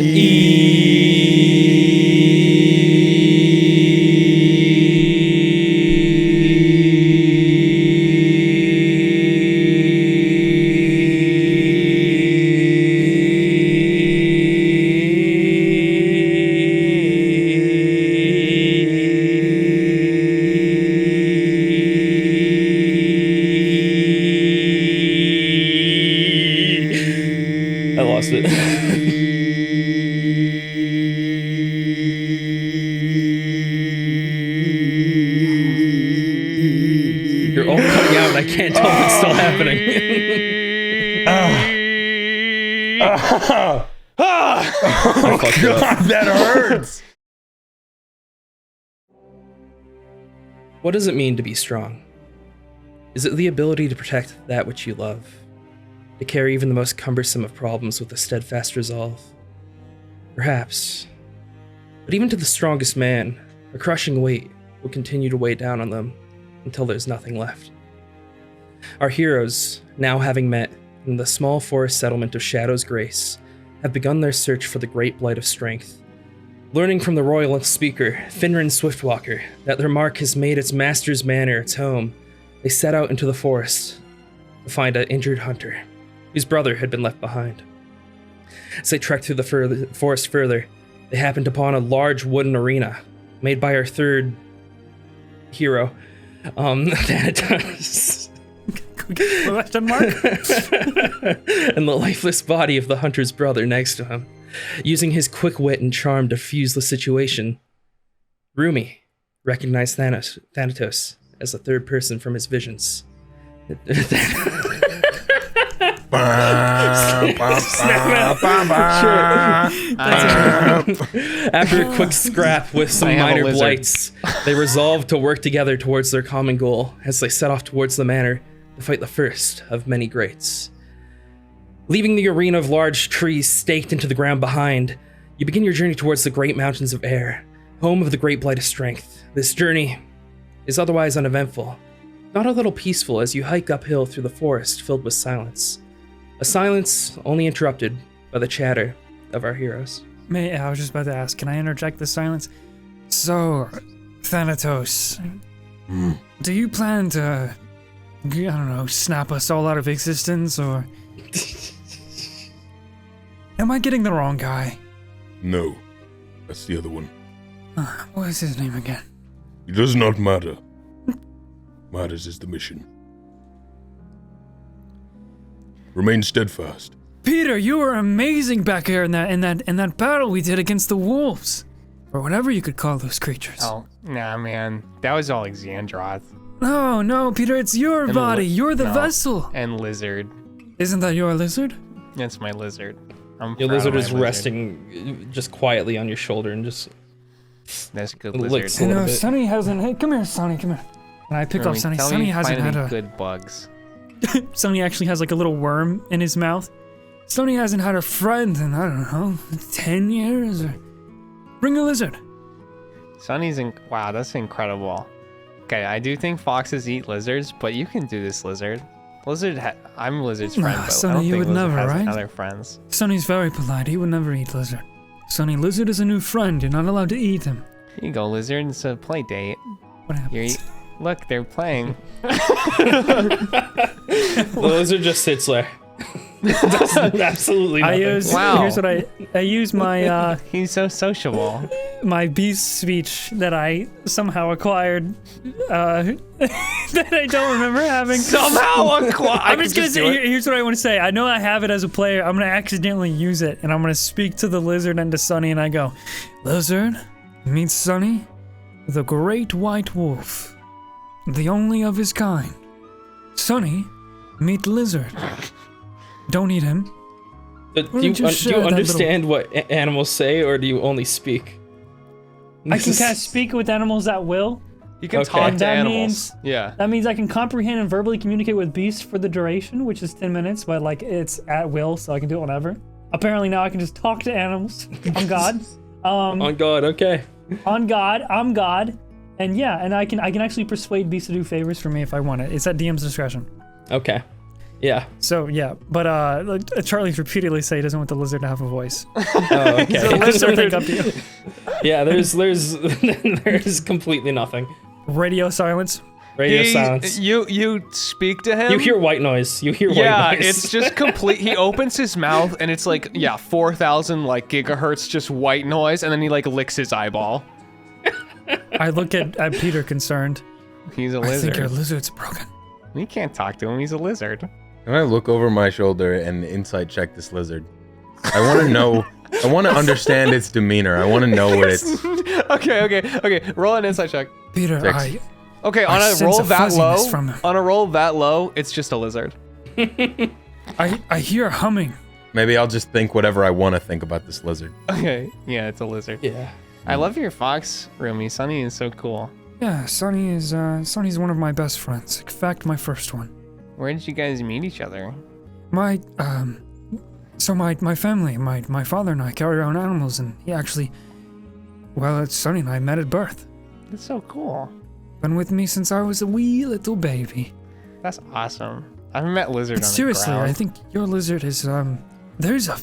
I lost it. You're all cutting out and I can't tell if it's still happening. Oh God, that hurts! What does it mean to be strong? Is it the ability to protect that which you love? To carry even the most cumbersome of problems with a steadfast resolve? Perhaps. But even to the strongest man, a crushing weight will continue to weigh down on them until there's nothing left. Our heroes, now having met in the small forest settlement of Shadow's Grace, have begun their search for the great blight of strength. Learning from the royal speaker, Finran Swiftwalker, that their mark has made its master's manor its home, they set out into the forest to find an injured hunter, whose brother had been left behind. As they trekked through the forest further, they happened upon a large wooden arena made by our third hero, Thanatos. Question mark? And the lifeless body of the hunter's brother next to him. Using his quick wit and charm to fuse the situation, Rumi recognized Thanatos as the third person from his visions. After a quick scrap with some minor blights, they resolved to work together towards their common goal as they set off towards the manor to fight the first of many greats. Leaving the arena of large trees staked into the ground behind, you begin your journey towards the great mountains of air, home of the great blight of strength. This journey is otherwise uneventful, not a little peaceful as you hike uphill through the forest filled with silence. A silence only interrupted by the chatter of our heroes. I was just about to ask, can I interject the silence? So, Thanatos, do you plan to, I don't know, snap us all out of existence, or... Am I getting the wrong guy? No, that's the other one. What is his name again? It does not matter. Matters is the mission. Remain steadfast. Peter, you were amazing back here in that battle we did against the wolves, or whatever you could call those creatures. Oh, nah, man, that was all Xandroth. No, Peter, it's your body. You're the vessel. And lizard. Isn't that your lizard? That's my lizard. Your lizard is resting just quietly on your shoulder and just... That's a good lizard. You know, Sonny hasn't... Hey, come here, Sonny, come here. And I pick up Sonny. Sonny hasn't had a... good bugs. Sonny actually has like a little worm in his mouth. Sonny hasn't had a friend in, I don't know, 10 years? Or... Bring a lizard. Sonny's in... Wow, that's incredible. Okay, I do think foxes eat lizards, but you can do this, lizard. I'm Lizard's friend, but Sonny, I don't you think would Lizard never, has right? other friends. Sonny's very polite. He would never eat lizard. Sonny, lizard is a new friend. You're not allowed to eat him. Here you go, Lizard. It's a play date. What happens? Look, they're playing. The lizard just sits there. Does absolutely nothing. Here's what I use my He's so sociable. My beast speech that I somehow acquired that I don't remember having. Somehow acquired. I'm just gonna say, here's what I want to say. I know I have it as a player. I'm gonna accidentally use it, and I'm gonna speak to the lizard and to Sonny, and I go, Lizard, meet Sonny, the great white wolf, the only of his kind. Sonny, meet Lizard. Don't eat him. Do you understand what animals say, or do you only speak? I can cast speak with animals at will. You can talk to animals. That means I can comprehend and verbally communicate with beasts for the duration, which is 10 minutes, but like it's at will, so I can do it whenever. Apparently now I can just talk to animals. I'm God. On God, okay. On God, I'm God. And yeah, and I can actually persuade beasts to do favors for me if I want it. It's at DM's discretion. Okay. Yeah. So yeah, but Charlie's repeatedly say he doesn't want the lizard to have a voice. Oh, okay. So lizard think up to you. Yeah, there's completely nothing. Radio silence. Radio silence. You speak to him. You hear white noise. You hear white Yeah, noise. it's just complete. He opens his mouth and it's like 4,000 like gigahertz just white noise, and then he like licks his eyeball. I look at Peter concerned. He's a I think your lizard. lizard's broken. We can't talk to him. He's a lizard. Can I look over my shoulder and insight check this lizard? I want to know. I want to understand its demeanor. I want to know what it's. Okay. Roll an insight check. Peter, Six. Okay, I on a sense roll a that fuzziness low. from him. On a roll that low, it's just a lizard. I hear humming. Maybe I'll just think whatever I want to think about this lizard. Okay, yeah, it's a lizard. Yeah. I love your fox, Rumi. Sunny is so cool. Yeah, Sonny's one of my best friends. In fact, my first one. Where did you guys meet each other? My family, my father and I carry around animals, and he actually, well, Sonny and I met at birth. That's so cool. Been with me since I was a wee little baby. That's awesome. I've met lizard on Seriously, the ground. I think your lizard is there's a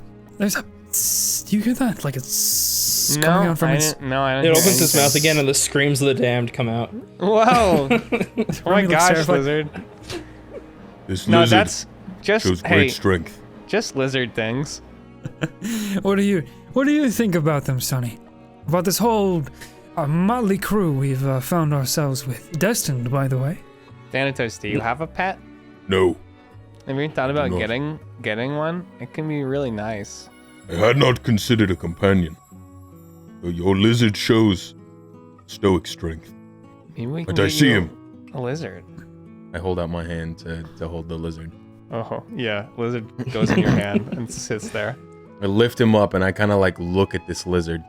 do you hear that? Like it's coming out from its. No, I It didn't. opens its mouth again, and the screams of the damned come out. Whoa! Oh my looks gosh, terrified. lizard. This No, lizard that's just shows great hey, strength. just lizard things. What do you think about them, Sonny? About this whole motley crew we've found ourselves with. Destined, by the way. Thanatos, do you have a pet? No, Have you thought about No. getting one? It can be really nice. I had not considered a companion. Though your lizard shows stoic strength. Maybe we can But I get see you him. a lizard. I hold out my hand to hold the lizard. Oh yeah, lizard goes in your hand and sits there. I lift him up and I kind of like look at this lizard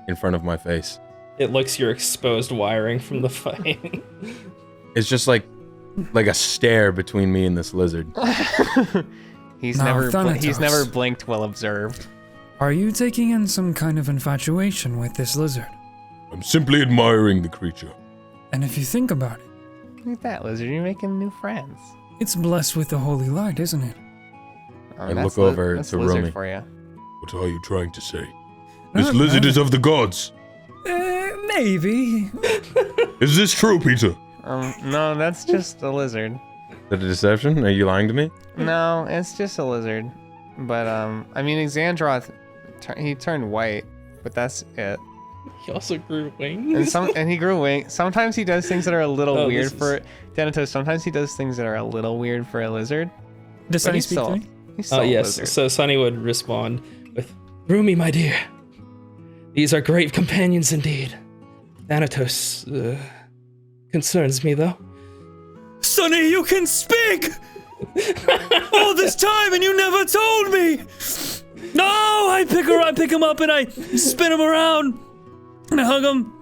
in front of my face. It licks your exposed wiring from the fight. It's just like a stare between me and this lizard. He's Now, never Thanatos. he's never blinked well observed. Are you taking in some kind of infatuation with this lizard? I'm simply admiring the creature. And if you think about it, Look at that lizard, you're making new friends. it's blessed with the holy light, isn't it? I that's look over that's to lizard Rumi. for you. What are you trying to say? This lizard is of the gods. Maybe. Is this true, Peter? No, that's just a lizard. Is that a deception? Are you lying to me? No, it's just a lizard. But I mean, Xandroth, he turned white, but that's it. He also grew wings. And he grew wings. Sometimes he does things that are a little Oh, weird this is- for Thanatos. Sometimes he does things that are a little weird for a lizard. Does But Sonny he's speak still, to me? he's still a Yes, lizard. so Sonny would respond with, Rumi, my dear, these are great companions indeed. Thanatos concerns me, though. Sonny, you can speak! All this time and you never told me! No! I pick him up and I spin him around and I hug him.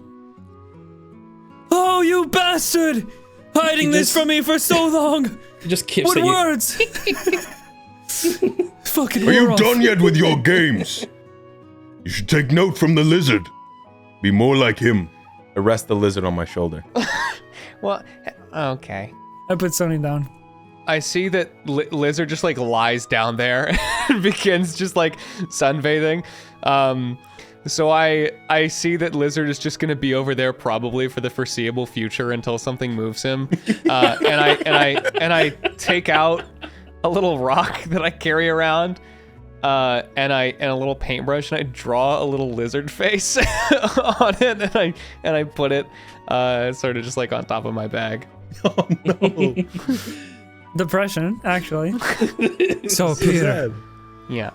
Oh, you bastard! Hiding this from me for so long! He just keeps What at you. words? Fucking Are you wore off. done yet with your games? You should take note from the lizard. Be more like him. I rest the lizard on my shoulder. Well, okay. I put Sonny down. I see that lizard just like lies down there and begins just like sunbathing. So I see that lizard is just gonna be over there probably for the foreseeable future until something moves him. And I take out a little rock that I carry around, and a little paintbrush, and I draw a little lizard face on it, and I put it sort of just like on top of my bag. Oh no. Depression, actually. So, Peter, Yeah.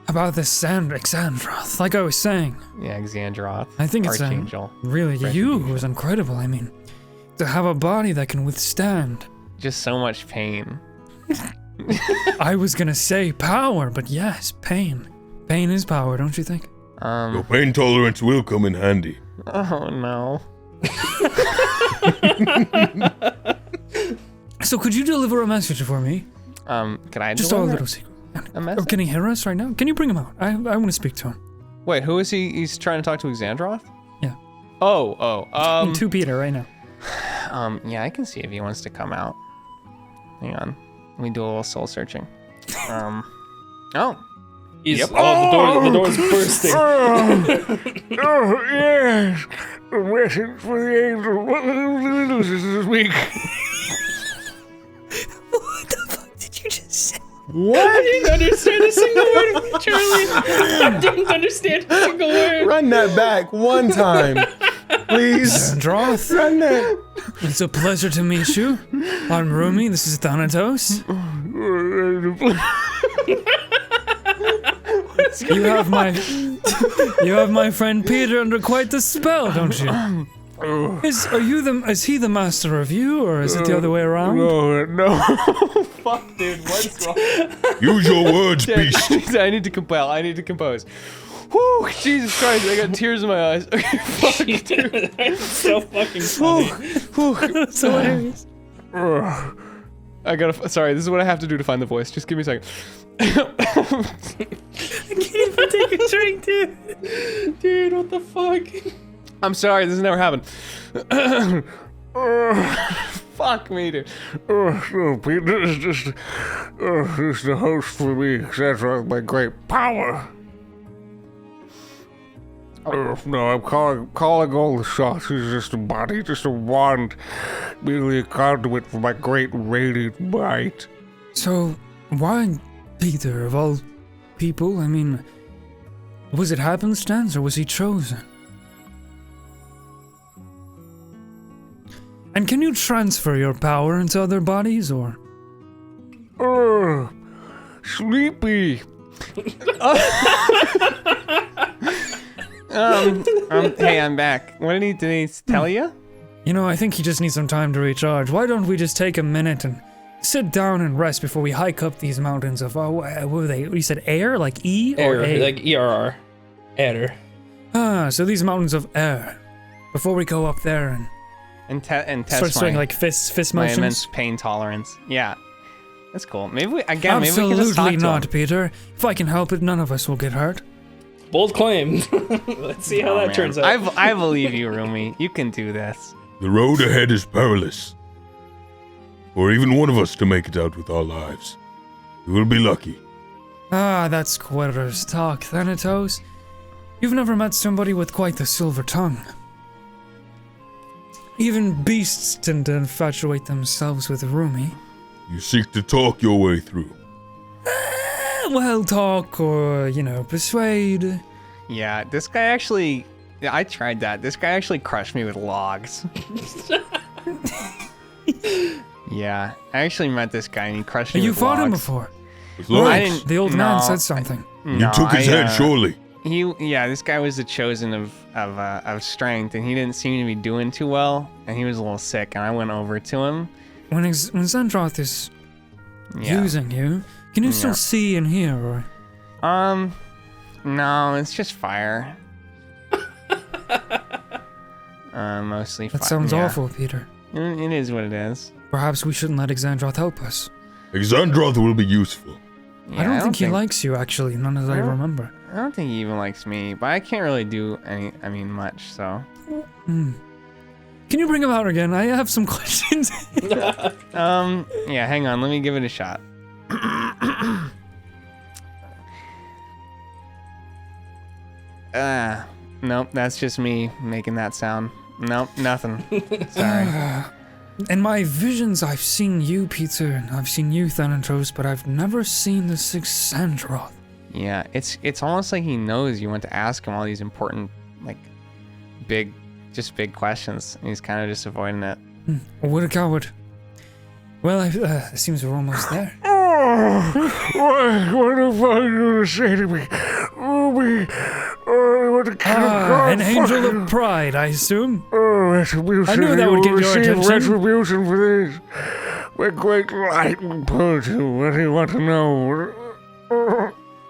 about this Xandroth, like I was saying, Yeah, Xandroth. I think it's Archangel. really you who was incredible. I mean, to have a body that can withstand. Just so much pain. I was gonna say power, but yes, pain. Pain is power, don't you think? Your pain tolerance will come in handy. Oh no. So could you deliver a message for me? Can I Just deliver a little secret. a message? Can he hear us right now? Can you bring him out? I want to speak to him. Wait, who is he? He's trying to talk to Xandroth? Yeah. To To Peter right now. yeah, I can see if he wants to come out. Hang on. Let me do a little soul searching. Oh. He's, Yep. the door's bursting. Oh, yes. A message for the angel. This week. What the fuck did you just say? I didn't understand a single word of it, Charlie. I didn't understand a single word. Run that back one time, please. Xandroth, Run that. it's a pleasure to meet you. I'm Rumi, this is Thanatos. You have my friend Peter under quite the spell, don't you? Is he the master of you, or is it the other way around? No. Fuck, dude. What's wrong? Use your words, beast. I need to compose. Whew, Jesus Christ, I got tears in my eyes. Okay, fuck, dude. That's so fucking funny. So hilarious. I gotta, sorry, this is what I have to do to find the voice. Just give me a second. I can't even take a drink, dude. Dude, what the fuck? I'm sorry, this has never happened. Fuck me, dude. No, Peter, this is the host for me, etc. My great power. No, I'm calling all the shots. He's just a body, just a wand, merely a conduit for my great radiant might. So, why Peter, of all people? I mean, was it happenstance or was he chosen? And can you transfer your power into other bodies, or? Sleepy. Hey, I'm back. What did he tell you? You know, I think he just needs some time to recharge. Why don't we just take a minute and sit down and rest before we hike up these mountains of, what were they? You said air? Like E or Air, A? like ERR. Air. Ah, so these mountains of air. Before we go up there and And start test doing my, like fist my motions. immense pain tolerance. Yeah. That's cool. Maybe we can just talk Absolutely to not, him. Peter. If I can help it, none of us will get hurt. Bold claim. Let's see how Oh, that man. turns out. I believe you, Rumi. You can do this. The road ahead is perilous. For even one of us to make it out with our lives. We will be lucky. Ah, that's quitters talk, Thanatos. You've never met somebody with quite the silver tongue. Even beasts tend to infatuate themselves with Rumi. You seek to talk your way through. Well, talk or, persuade. Yeah, this guy actually... Yeah, I tried that. This guy actually crushed me with logs. Yeah, I actually met this guy and he crushed me You with fought him logs. before. As long I as didn't- The old man no, said something. you took his head, surely. This guy was the chosen of strength, and he didn't seem to be doing too well, and he was a little sick, and I went over to him. When Xandroth is Yeah. using you, can you still Yeah. see and hear, or? No, it's just fire. Mostly fire. That sounds yeah. awful, Peter. It is what it is. Perhaps we shouldn't let Xandroth help us. Exandroth will be useful. Yeah, I don't think he likes you, actually, none as I remember. I don't think he even likes me, but I can't really do much, so. Can you bring him out again? I have some questions. Yeah, hang on, let me give it a shot. Nope, that's just me making that sound. Nope, nothing. Sorry. In my visions, I've seen you, Peter, and I've seen you, Thanatos, but I've never seen the sixth Xandroth. Yeah, it's almost like he knows you want to ask him all these important, like, big questions, and he's kind of just avoiding it. What a coward. Well, it seems we're almost there. What the fuck are you gonna say to me? Ruby, what the An angel of pride, I assume? retribution. I knew that You would will get your receive attention. retribution for this. With great light and purity. What do you want to know?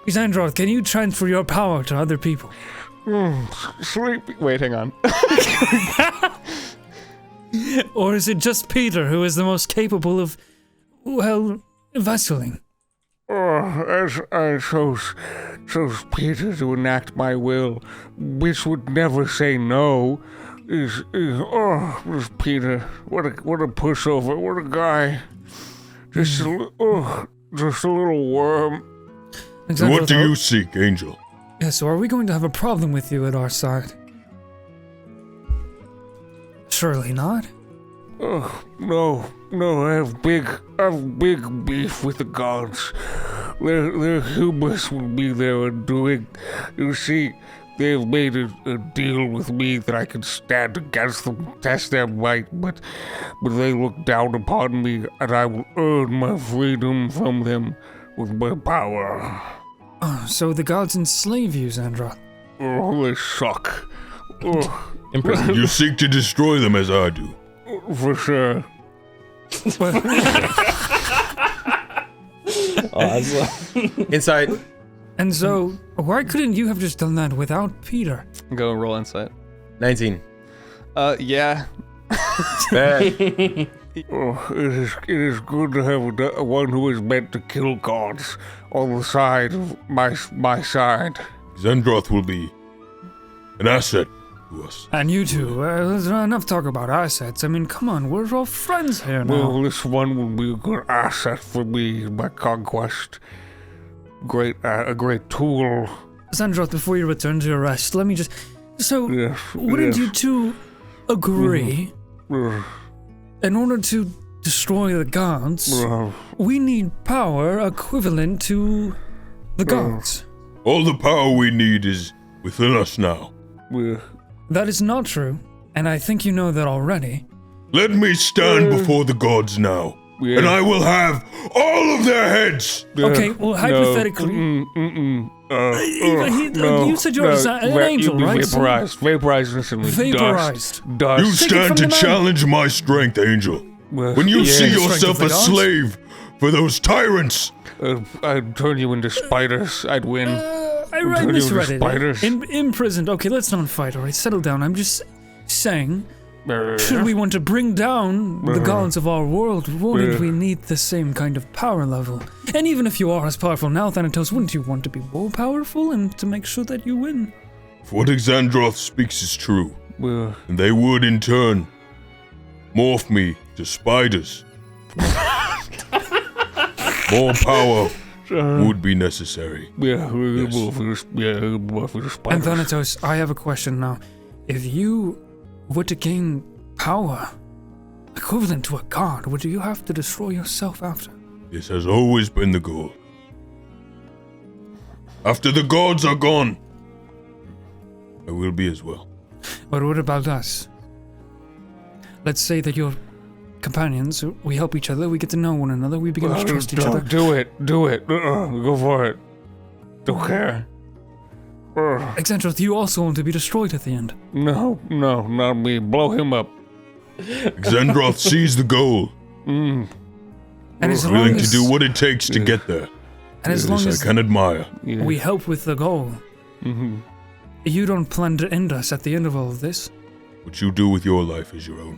Xandroth, can you transfer your power to other people? Sleepy. Wait, hang on. Or is it just Peter who is the most capable of, well, vesseling? As I chose Peter to enact my will, which would never say no, is Peter. What a pushover, what a guy. Just just a little worm. And what do you seek, Angel? Yeah, so are we going to have a problem with you at our side? Surely not. No, I have big beef with the gods. Their hubris will be there undoing. You see, they've made a deal with me that I can stand against them, test their might, but they look down upon me, and I will earn my freedom from them with my power. Oh, so the gods enslave you, Xandroth. Oh, they suck. Imprisoned. You seek to destroy them as I do. For sure. Insight. And so, why couldn't you have just done that without Peter? Go roll insight. 19. Yeah. Bad. Oh, it is good to have one who is meant to kill gods on the side of my side. Xandroth will be an asset to us. And you two, there's not enough talk about assets. I mean, come on, we're all friends here now. Well, this one will be a good asset for me in my conquest. A great tool. Xandroth, before you return to your rest, let me just... So, Yes, wouldn't yes. you two agree, in order to destroy the gods, we need power equivalent to the gods? All the power we need is within us now. That is not true, and I think you know that already. Let me stand before the gods now, and I will have all of their heads. Okay, well, hypothetically... you said you're an angel, right? Vaporized instantly. Vaporized. Dust. You Take it stand from to the man. challenge my strength, Angel. When you see the strength yourself of the a gods? slave for those tyrants, I'd turn you into spiders. I'd win. I turn you misread into it. spiders. Imprisoned. Okay, let's not fight, alright? Settle down. I'm just saying, should we want to bring down the gods of our world, wouldn't we need the same kind of power level? And even if you are as powerful now, Thanatos, wouldn't you want to be more powerful and to make sure that you win? if what Xandroth speaks is true, Well, and they would in turn morph me to spiders, more power would be necessary. yeah, Yes. more for the And spiders. Thanatos, I have a question now. If you were to gain power equivalent to a god, would you have to destroy yourself after? This has always been the goal. After the gods are gone, I will be as well. But what about us? Let's say that you're companions, we help each other, we get to know one another, we begin to trust each other. Do it. Go for it. Don't care. Xandroth, you also want to be destroyed at the end. No, not me. Blow him up. Xandroth sees the goal, And as long willing to as, do what it takes to get there. and as long This as I can admire. Yeah. we help with the goal, Mhm. you don't plan to end us at the end of all of this? What you do with your life is your own.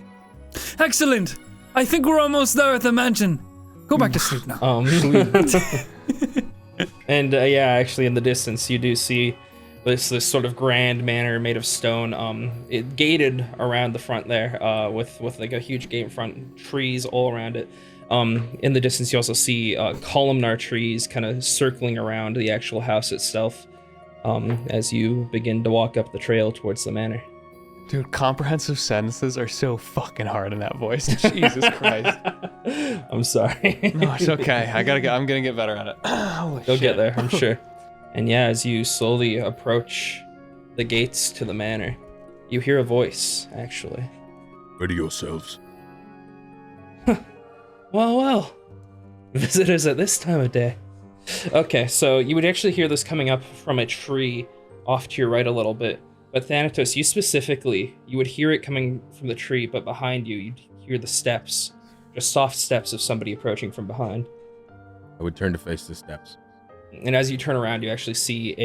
Excellent! I think we're almost there at the mansion. Go back to sleep now. And yeah, actually, in the distance, you do see this sort of grand manor made of stone. It gated around the front there, with like a huge gate in front, trees all around it. In the distance, you also see columnar trees kind of circling around the actual house itself. As you begin to walk up the trail towards the manor. Dude, comprehensive sentences are so fucking hard in that voice. Jesus Christ. I'm sorry. No, it's okay. I'm gonna get better at it. Holy You'll shit. get there, I'm sure. And yeah, as you slowly approach the gates to the manor, you hear a voice, actually. Ready yourselves. Well. Visitors at this time of day. Okay, so you would actually hear this coming up from a tree off to your right a little bit. But Thanatos, you specifically, you would hear it coming from the tree, but behind you, you'd hear the steps. Just soft steps of somebody approaching from behind. I would turn to face the steps. And as you turn around, you actually see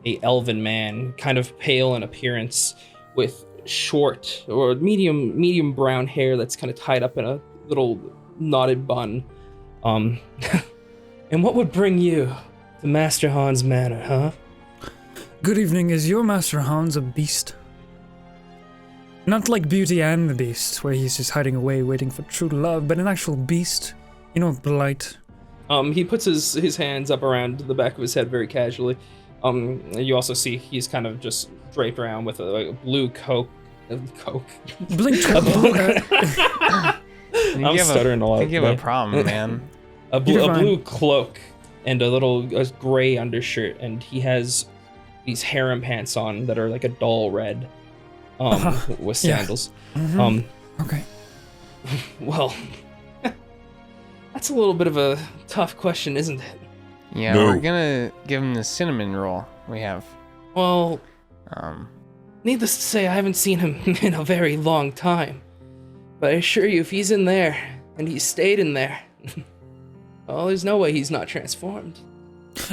a elven man, kind of pale in appearance, with short or medium brown hair that's kind of tied up in a little knotted bun. And what would bring you to Master Han's manor, huh? Good evening, is your Master Hans a beast? Not like Beauty and the Beast, where he's just hiding away waiting for true love, but an actual beast blight. He puts his hands up around the back of his head very casually. You also see he's kind of just draped around with a blue coke. Blink. I'm stuttering a lot. I think you have a today. problem, man. A blue cloak and a gray undershirt, and he has these harem pants on that are like a dull red, with sandals. Okay. Well, that's a little bit of a tough question, isn't it? Yeah, No. we're gonna give him the cinnamon roll we have. Well, Um, needless to say, I haven't seen him in a very long time. But I assure you, if he's in there, and he stayed in there, well, there's no way he's not transformed.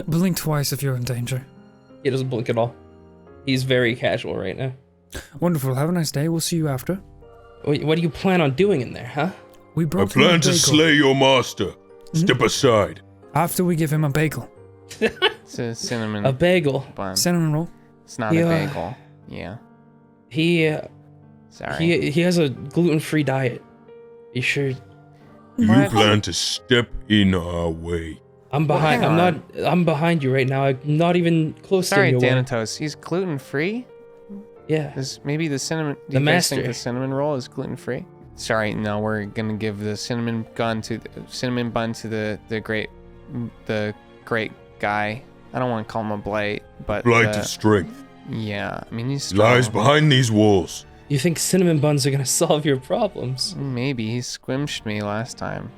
Blink twice if you're in danger. He doesn't blink at all. He's very casual right now. Wonderful. Have a nice day. We'll see you after. What do you plan on doing in there, huh? We I brought him a plan to bagel. slay your master. Step aside. After we give him a bagel. it's a cinnamon A bagel. bun. Cinnamon roll. It's not Yeah. a bagel. Yeah. He Sorry. he has a gluten-free diet. You sure? You What? plan to step in our way. I'm behind. hang I'm behind you right now. I'm not even close Sorry, to you. Thanatos. He's gluten free. Yeah. Maybe the cinnamon. Do The you guys think master. the cinnamon roll is gluten free? Sorry, no. We're gonna give the cinnamon bun to the great guy. I don't want to call him a blight, but Blight of strength. yeah. I mean, he's strong. Lies behind these walls. You think cinnamon buns are gonna solve your problems? Maybe he squished me last time.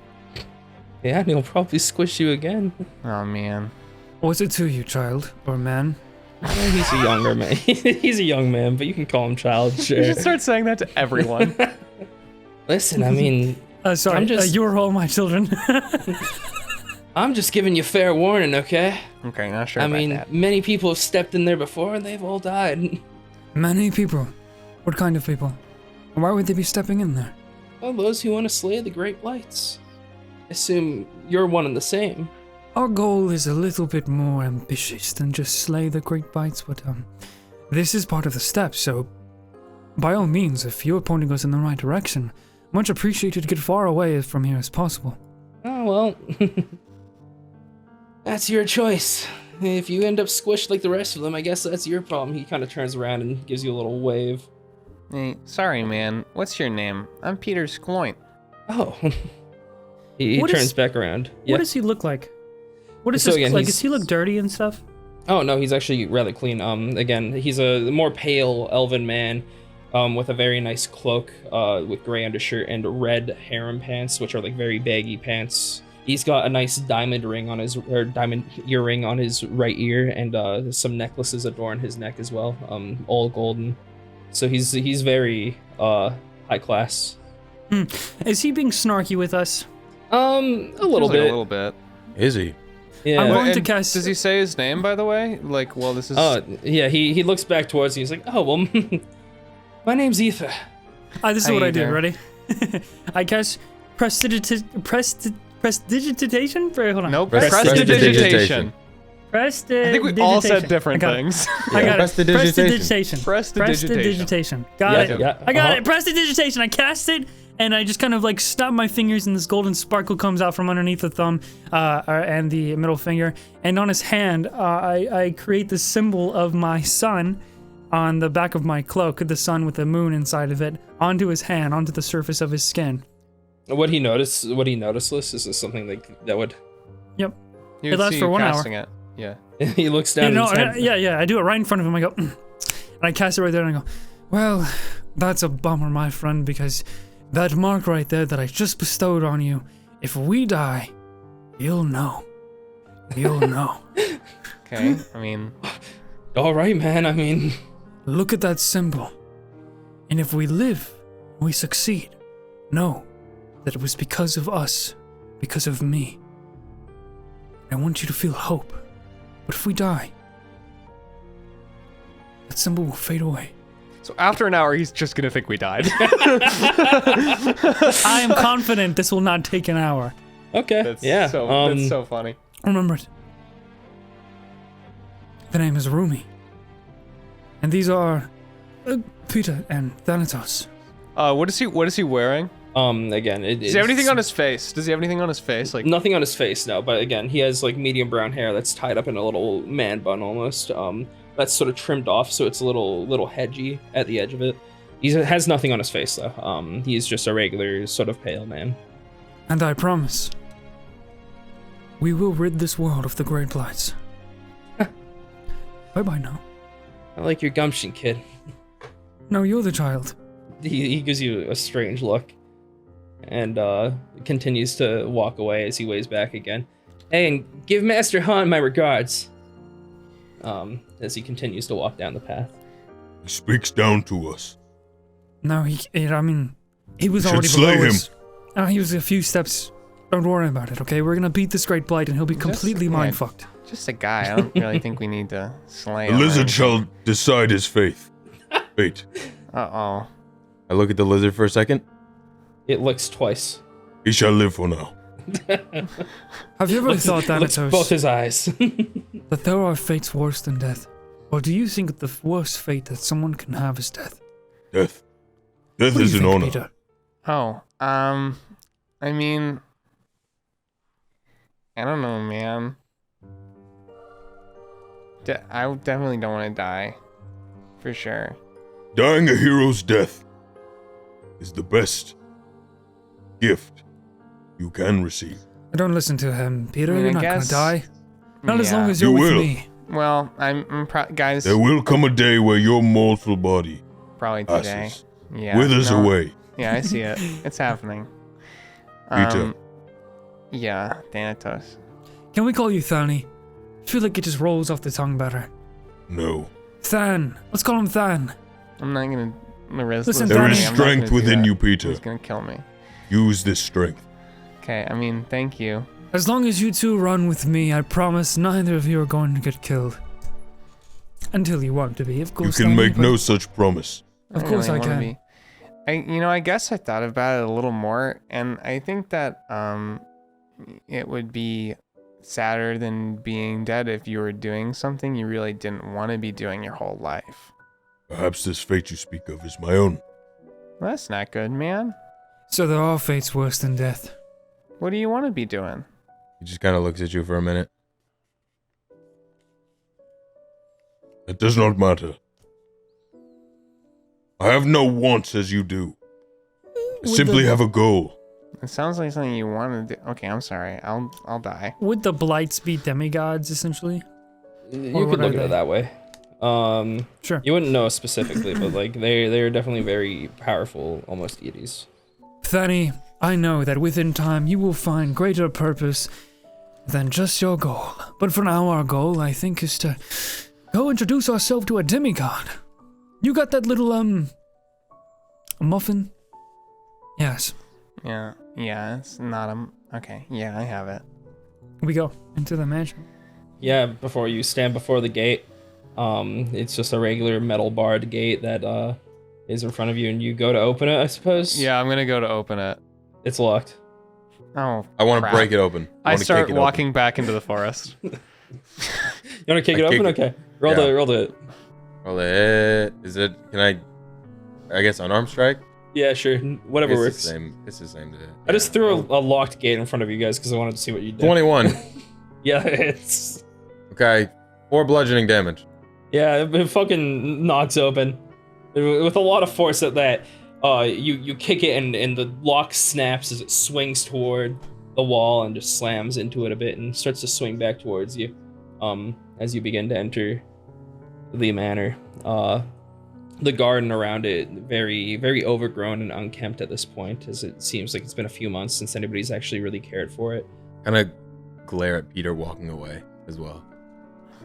Yeah, and he'll probably squish you again. Oh man. Was it to you, child or man? Well, he's a younger man. He's a young man, but you can call him child, You sure. should start saying that to everyone. Listen, I mean, Sorry, I'm just- you are all my children. I'm just giving you fair warning, okay? Okay, not sure I about mean, that. many people have stepped in there before and they've all died. Many people. What kind of people? Why would they be stepping in there? Well, those who want to slay the Great Blights. Assume you're one and the same. Our goal is a little bit more ambitious than just slay the great bites, but this is part of the steps, so by all means, if you're pointing us in the right direction, much appreciated to get far away from here as possible. Oh, well. That's your choice. If you end up squished like the rest of them, I guess that's your problem. He kind of turns around and gives you a little wave. Hey, sorry, man. What's your name? I'm Peter Sqloint. Oh. he What turns is- back around. What does he look like? What is So his, again, like, he's- does he look dirty and stuff? Oh, no, he's actually rather clean. Again, he's a more pale elven man with a very nice cloak with gray undershirt and red harem pants, which are like very baggy pants. He's got a nice diamond earring on his right ear, and some necklaces adorn his neck as well, all golden. So he's very high class. Is he being snarky with us? A little Feels like bit. a little bit. Is he? Yeah. I'm going to And cast. Does he say his name, by the way? Like, well, this is. Yeah. He looks back towards you. He's like, oh well, my name's Ether. This is How what you I do. doing? Ready? I cast prestidigitation. Hold on. Nope. Prestidigitation. Prestidigitation. I think we all said different I got it. things. I got it. Prestidigitation. Prestidigitation. Got Yeah, it. yeah, I got uh-huh. it. Prestidigitation. I cast it, and I just kind of like snap my fingers, and this golden sparkle comes out from underneath the thumb and the middle finger. And on his hand, I create the symbol of my sun on the back of my cloak, the sun with the moon inside of it, onto his hand, onto the surface of his skin. What he noticeless is something like that would. Yep. You It lasts see for you 1 hour. casting It. Yeah. He looks down. Yeah, at his head. yeah. I do it right in front of him. I go, and I cast it right there, and I go, well, that's a bummer, my friend, because that mark right there that I just bestowed on you, if we die, you'll know. You'll know. Okay. I mean, All right, man. I mean, Look at that symbol. And if we live, we succeed. Know that it was because of us, because of me. I want you to feel hope. But if we die, that symbol will fade away. so after an hour, he's just gonna think we died. I am confident this will not take an hour. okay. That's yeah. that's so funny. Remember it. The name is Rumi. And these are Peter and Thanatos. What is he wearing? Again, Does he have anything on his face? Does he have anything on his face? Like nothing on his face, no. But again, he has like medium brown hair that's tied up in a little man bun almost. That's sort of trimmed off, so it's a little hedgy at the edge of it. He has nothing on his face though. He's just a regular sort of pale man. And I promise, we will rid this world of the Great Blights. Bye-bye now. I like your gumption, kid. No, you're the child. He gives you a strange look, and continues to walk away as he waves back again. Hey, and give Master Han my regards. As he continues to walk down the path. He speaks down to us. No, he was Should already slay below him. us. He was a few steps. Don't worry about it, okay? We're gonna beat this Great Blight and he'll be completely mind-fucked. just a guy. I don't really think we need to slay The him. lizard shall decide his fate. Fate. Uh-oh. I look at the lizard for a second. It looks twice. He shall live for now. Have you ever thought, Looks Thanatos, both his eyes. that there are fates worse than death? Or do you think the worst fate that someone can have is death? Death. Death What do is you an think, honor. Peter? Oh, I mean, I don't know, man. I definitely don't want to die. For sure. Dying a hero's death is the best gift you can receive. Don't listen to him, Peter. I mean, You're I not guess- gonna die. Not as long Yeah. as you're You with will. me. Well, guys, There will come a day where your mortal body probably today. passes, Yeah. withers no, away. Yeah, I see it. It's happening. Peter. Yeah, Thanatos. Can we call you Thani? I feel like it just rolls off the tongue better. No. Than. Let's call him Than. I'm not gonna. Listen, There Danny, is I'm not strength within you, Peter. He's gonna kill me. Use this strength. Okay, I mean, thank you. As long as you two run with me, I promise neither of you are going to get killed. Until you want to be, of You course. can Thani, make but- no such promise. Of don't course really I wanna can. I guess I thought about it a little more, and I think that it would be sadder than being dead if you were doing something you really didn't want to be doing your whole life. Perhaps this fate you speak of is my own. Well, that's not good, man. So there are fates worse than death. What do you want to be doing? He just kind of looks at you for a minute. It does not matter. I have no wants as you do. I simply have a goal. It sounds like something you want to do. Okay, I'm sorry. I'll die. Would the blights be demigods, essentially? You Or could what are look at they? it that way. Sure. You wouldn't know specifically, but like they're definitely very powerful, almost deities. Thani, I know that within time you will find greater purpose than just your goal. But for now, our goal, I think, is to go introduce ourselves to a demigod. You got that little, a muffin? Yes. Yeah, it's not a... Okay, yeah, I have it. We go into the mansion. Yeah, before you stand before the gate, it's just a regular metal barred gate that is in front of you, and you go to open it, I suppose. Yeah, I'm gonna go to open it. It's locked. Oh, I want to crap. break it open. I wanna start kick it walking back into the forest. You want to kick I it kick open? it. Okay. Roll Yeah. the. Open. Well, is it? Can I guess unarmed strike? Yeah, sure. Whatever It's works. the same. It's the same. I just threw a locked gate in front of you guys because I wanted to see what you did. 21. Yeah, it's. Okay, 4 bludgeoning damage. Yeah, it fucking knocks open with a lot of force at that. You kick it and the lock snaps as it swings toward the wall and just slams into it a bit and starts to swing back towards you. As you begin to enter the manor, the garden around it very, very overgrown and unkempt at this point, as it seems like it's been a few months since anybody's actually really cared for it. Kind of glare at Peter walking away as well.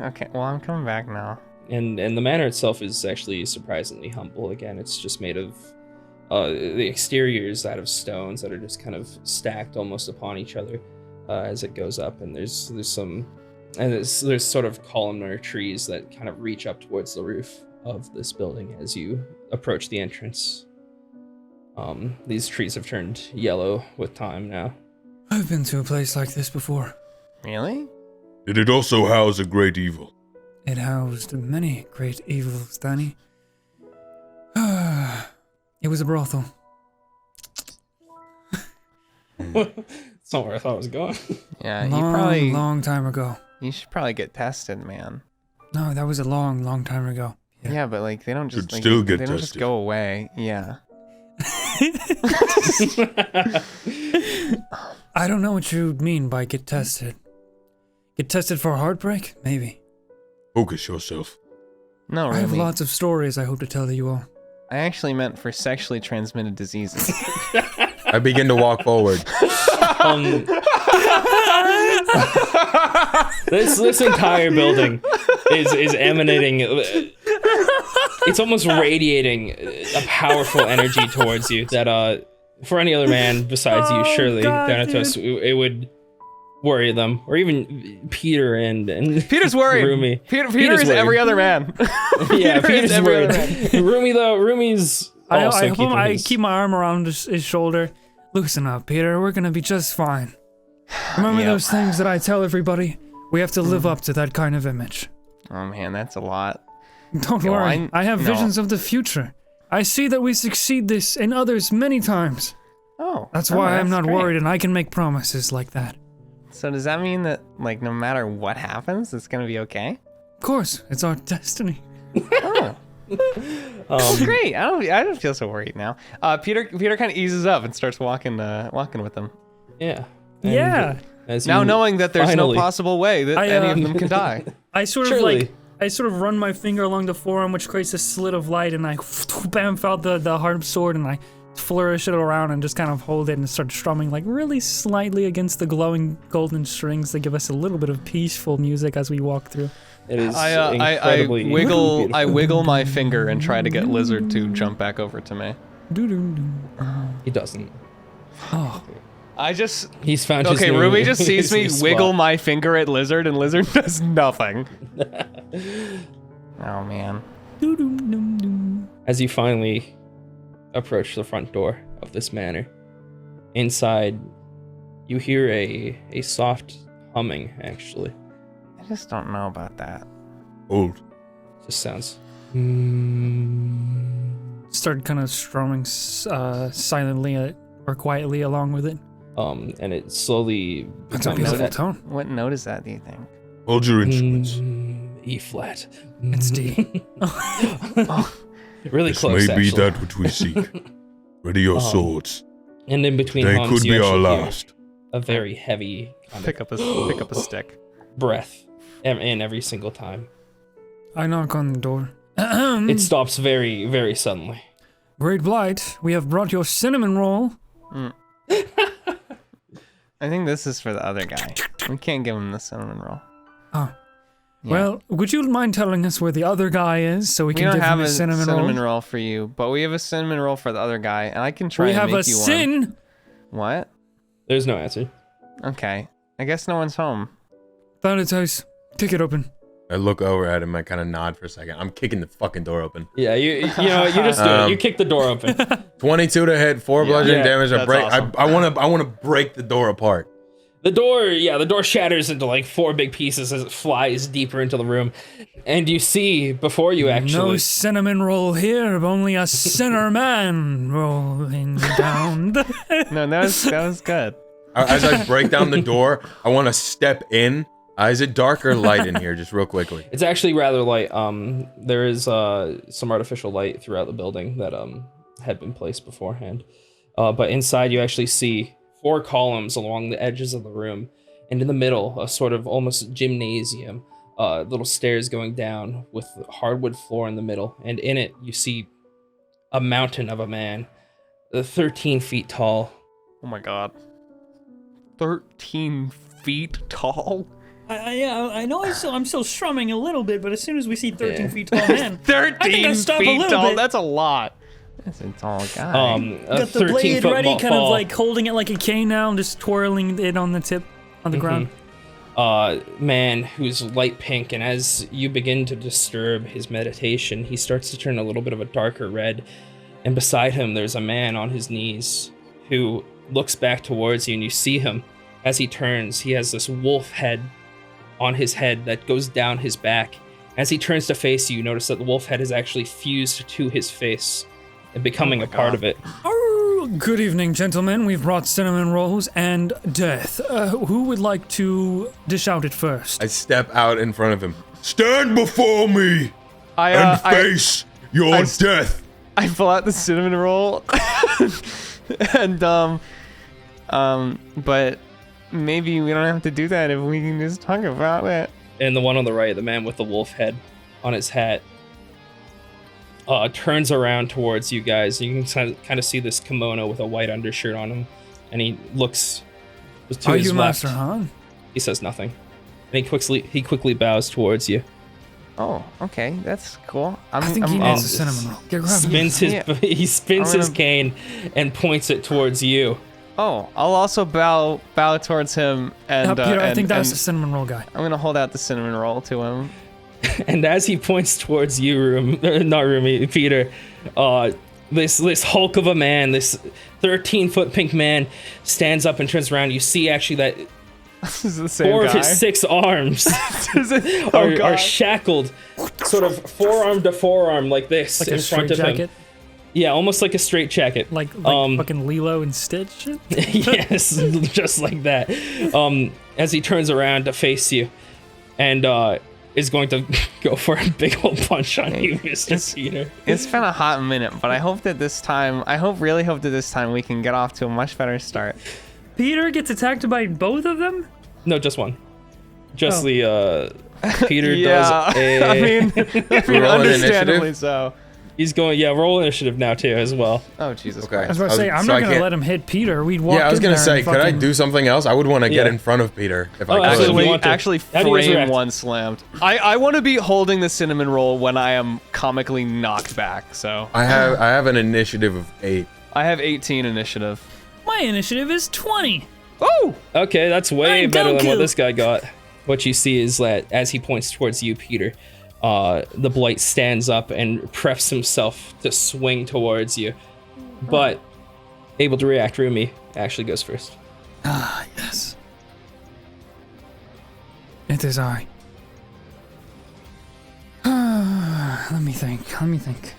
Okay, well, I'm coming back now. And the manor itself is actually surprisingly humble. Again, it's just made of the exterior is out of stones that are just kind of stacked almost upon each other as it goes up. And there's sort of columnar trees that kind of reach up towards the roof of this building as you approach the entrance. These trees have turned yellow with time now. I've been to a place like this before. Really? Did it also house a great evil? It housed many great evils, Danny. It was a brothel. It's not where I thought it was going. Yeah, you long time ago. you should probably get tested, man. No, that was a long time ago. Yeah, but like they don't just Should like, still get they don't just tested. go away. Yeah. I don't know what you mean by get tested. Get tested for heartbreak? Maybe. Focus yourself. No, I have Rumi. lots of stories I hope to tell you all. I actually meant for sexually transmitted diseases. I begin to walk forward. This entire building is emanating. It's almost radiating a powerful energy towards you that for any other man besides you, surely Thanatos, it would worry them, or even Peter and Peter's worried. Rumi. Peter Peter's is worried. every other man. Yeah, Peter is Peter's every worried. other man. Rumi though, Rumi's also keeping I his... keep my arm around his shoulder. Loosen up, Peter. We're gonna be just fine. Remember those things that I tell everybody? We have to live up to that kind of image. Oh man, that's a lot. Don't Yo, worry. I have no. visions of the future. I see that we succeed this and others many times. Oh, That's why I'm not great. worried and I can make promises like that. So does that mean that like no matter what happens, it's gonna be okay? Of course, it's our destiny. Oh. Great. I don't feel so worried now. Peter kind of eases up and starts walking with them. Yeah. Yeah. As Now you knowing that there's finally- no possible way that any of them can die. I sort Surely. of run my finger along the forearm, which creates a slit of light, and I bam out the harp sword, and I flourish it around and just kind of hold it and start strumming like really slightly against the glowing golden strings that give us a little bit of peaceful music as we walk through. It is I incredibly wiggle my finger and try to get Lizard to jump back over to me. He doesn't. Oh, I just He's found his okay. new- Rumi just sees his me new wiggle spot. my finger at Lizard, and Lizard does nothing. Oh man. As you finally approach the front door of this manor, inside you hear a soft humming. Actually, I just don't know about that. Hold. just sounds. start kind of strumming silently or quietly along with it. And it slowly That's a becomes beautiful that tone. What note is that? Do you think? Hold your instruments. E flat. It's D. Really This close. may be actually. that which we seek. Ready your swords. And in between They hums, could you be our actually hear last. a very heavy kind Pick up a stick. of breath in every single time. I knock on the door. It stops very, very suddenly. Great Blight, we have brought your cinnamon roll. I think this is for the other guy. We can't give him the cinnamon roll. Oh. Yeah. Well, would you mind telling us where the other guy is so we We can don't give have him a a cinnamon roll? roll for you, but we have a cinnamon roll for the other guy, and I can try We and have make a you one. sin. What? There's no answer. Okay. I guess no one's home. Thanatos, kick it open. I look over at him. I kind of nod for a second. I'm kicking the fucking door open. Yeah, you know what, you just do it. You kick the door open. 22 to hit, 4 bludgeoning Yeah, damage. I that's break. awesome. I want to break the door apart. The door shatters into like 4 big pieces as it flies deeper into the room. And you see before you No actually cinnamon roll here, only a sinner man rolling down. No, that was good. As I break down the door, I want to step in. Is it dark or light in here? Just real quickly. It's actually rather light. There is some artificial light throughout the building that had been placed beforehand. But inside you actually see 4 columns along the edges of the room, and in the middle, a sort of almost gymnasium, little stairs going down with hardwood floor in the middle, and in it you see a mountain of a man, 13 feet tall. Oh my god. 13 feet tall? I know I'm still strumming a little bit, but as soon as we see 13 Yeah. feet tall man, 13 stop a feet little tall? bit. That's a lot. That's a tall guy. A got the blade 13-foot ready, kind of fall. like holding it like a cane now, and just twirling it on the tip on the ground. Man who's light pink, and as you begin to disturb his meditation, he starts to turn a little bit of a darker red, and beside him there's a man on his knees who looks back towards you, and you see him as he turns. He has this wolf head on his head that goes down his back. As he turns to face you, you notice that the wolf head is actually fused to his face and becoming a part of it. Good evening, gentlemen. We've brought cinnamon rolls and death. Who would like to dish out it first? I step out in front of him. Stand before me and face your death. I pull out the cinnamon roll, and but maybe we don't have to do that if we can just talk about it. And the one on the right, the man with the wolf head on his hat, turns around towards you guys. You can kind of see this kimono with a white undershirt on him, and he looks to Are his you left. Master Han? He says nothing, and he quickly bows towards you. Oh, okay, that's cool. I think he needs a cinnamon roll. Get around. He spins his cane and points it towards you. Oh, I'll also bow towards him, and Peter, I think that's and the cinnamon roll guy. I'm gonna hold out the cinnamon roll to him. And as he points towards you, not Rumi, Peter, this hulk of a man, this 13-foot pink man, stands up and turns around. You see actually that This is the same 4 guy. of his 6 arms are shackled, sort of forearm to forearm like this, Like in a front of straitjacket? him. Yeah, almost like a straitjacket. Like fucking Lilo and Stitch? Yes, just like that. As he turns around to face you, and is going to go for a big old punch on you, Mr. Peter. It's been a hot minute, but I hope that this time we can get off to a much better start. Peter gets attacked by both of them? No, just one. Just the Peter Yeah, does a. I mean Roll an understandably initiative? so. He's going, roll initiative now too as well. Oh Jesus Okay. I was Christ! about to say, I'm So not I gonna can't- let him hit Peter. We'd walk Yeah, I was in gonna there say, and could I fucking- do something else? I would want to get Yeah. in front of Peter if Oh, I could. absolutely. Actually, want to. actually How do you guys frame react? one slammed. I want to be holding the cinnamon roll when I am comically knocked back. So I have an initiative of 8. I have 18 initiative. My initiative is 20. Oh, Okay, that's way I'm better than what Goku. this guy got. What you see is that as he points towards you, Peter, the blight stands up and preps himself to swing towards you. But able to react, Rumi actually goes first. Ah, yes. It is I. Let me think.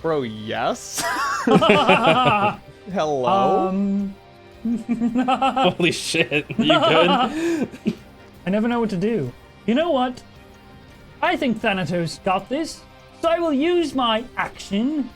bro, yes. Hello. Holy shit, you good? I never know what to do. You know what? I think Thanatos got this, so I will use my action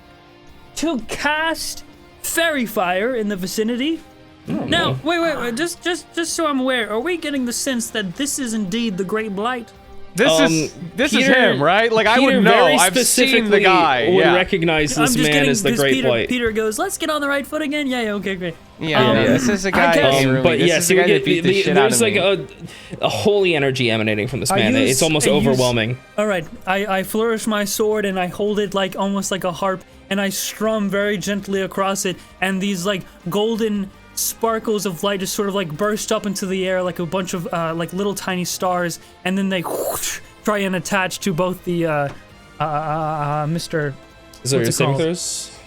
to cast Fairy Fire in the vicinity. Now, wait, just so I'm aware, are we getting the sense that this is indeed the Great Blight? This is Peter- him, right? Like I Peter would know. very I've seen the specifically guy. would Yeah. recognize I'm this just man getting as the this Great Peter, Blight. Peter goes, let's get on the right foot again. Yeah, okay, great. Yeah, this is a guy. I guess- named Rumi. But This yeah, is so the we guy that get beat the shit out there's of like me. a holy energy emanating from this I man. use- It's almost I use- overwhelming. All right, I flourish my sword and I hold it like almost like a harp and I strum very gently across it, and these like golden sparkles of light just sort of like burst up into the air like a bunch of like little tiny stars, and then they whoosh, try and attach to both the Mr. Is there your what's it saving called? throws?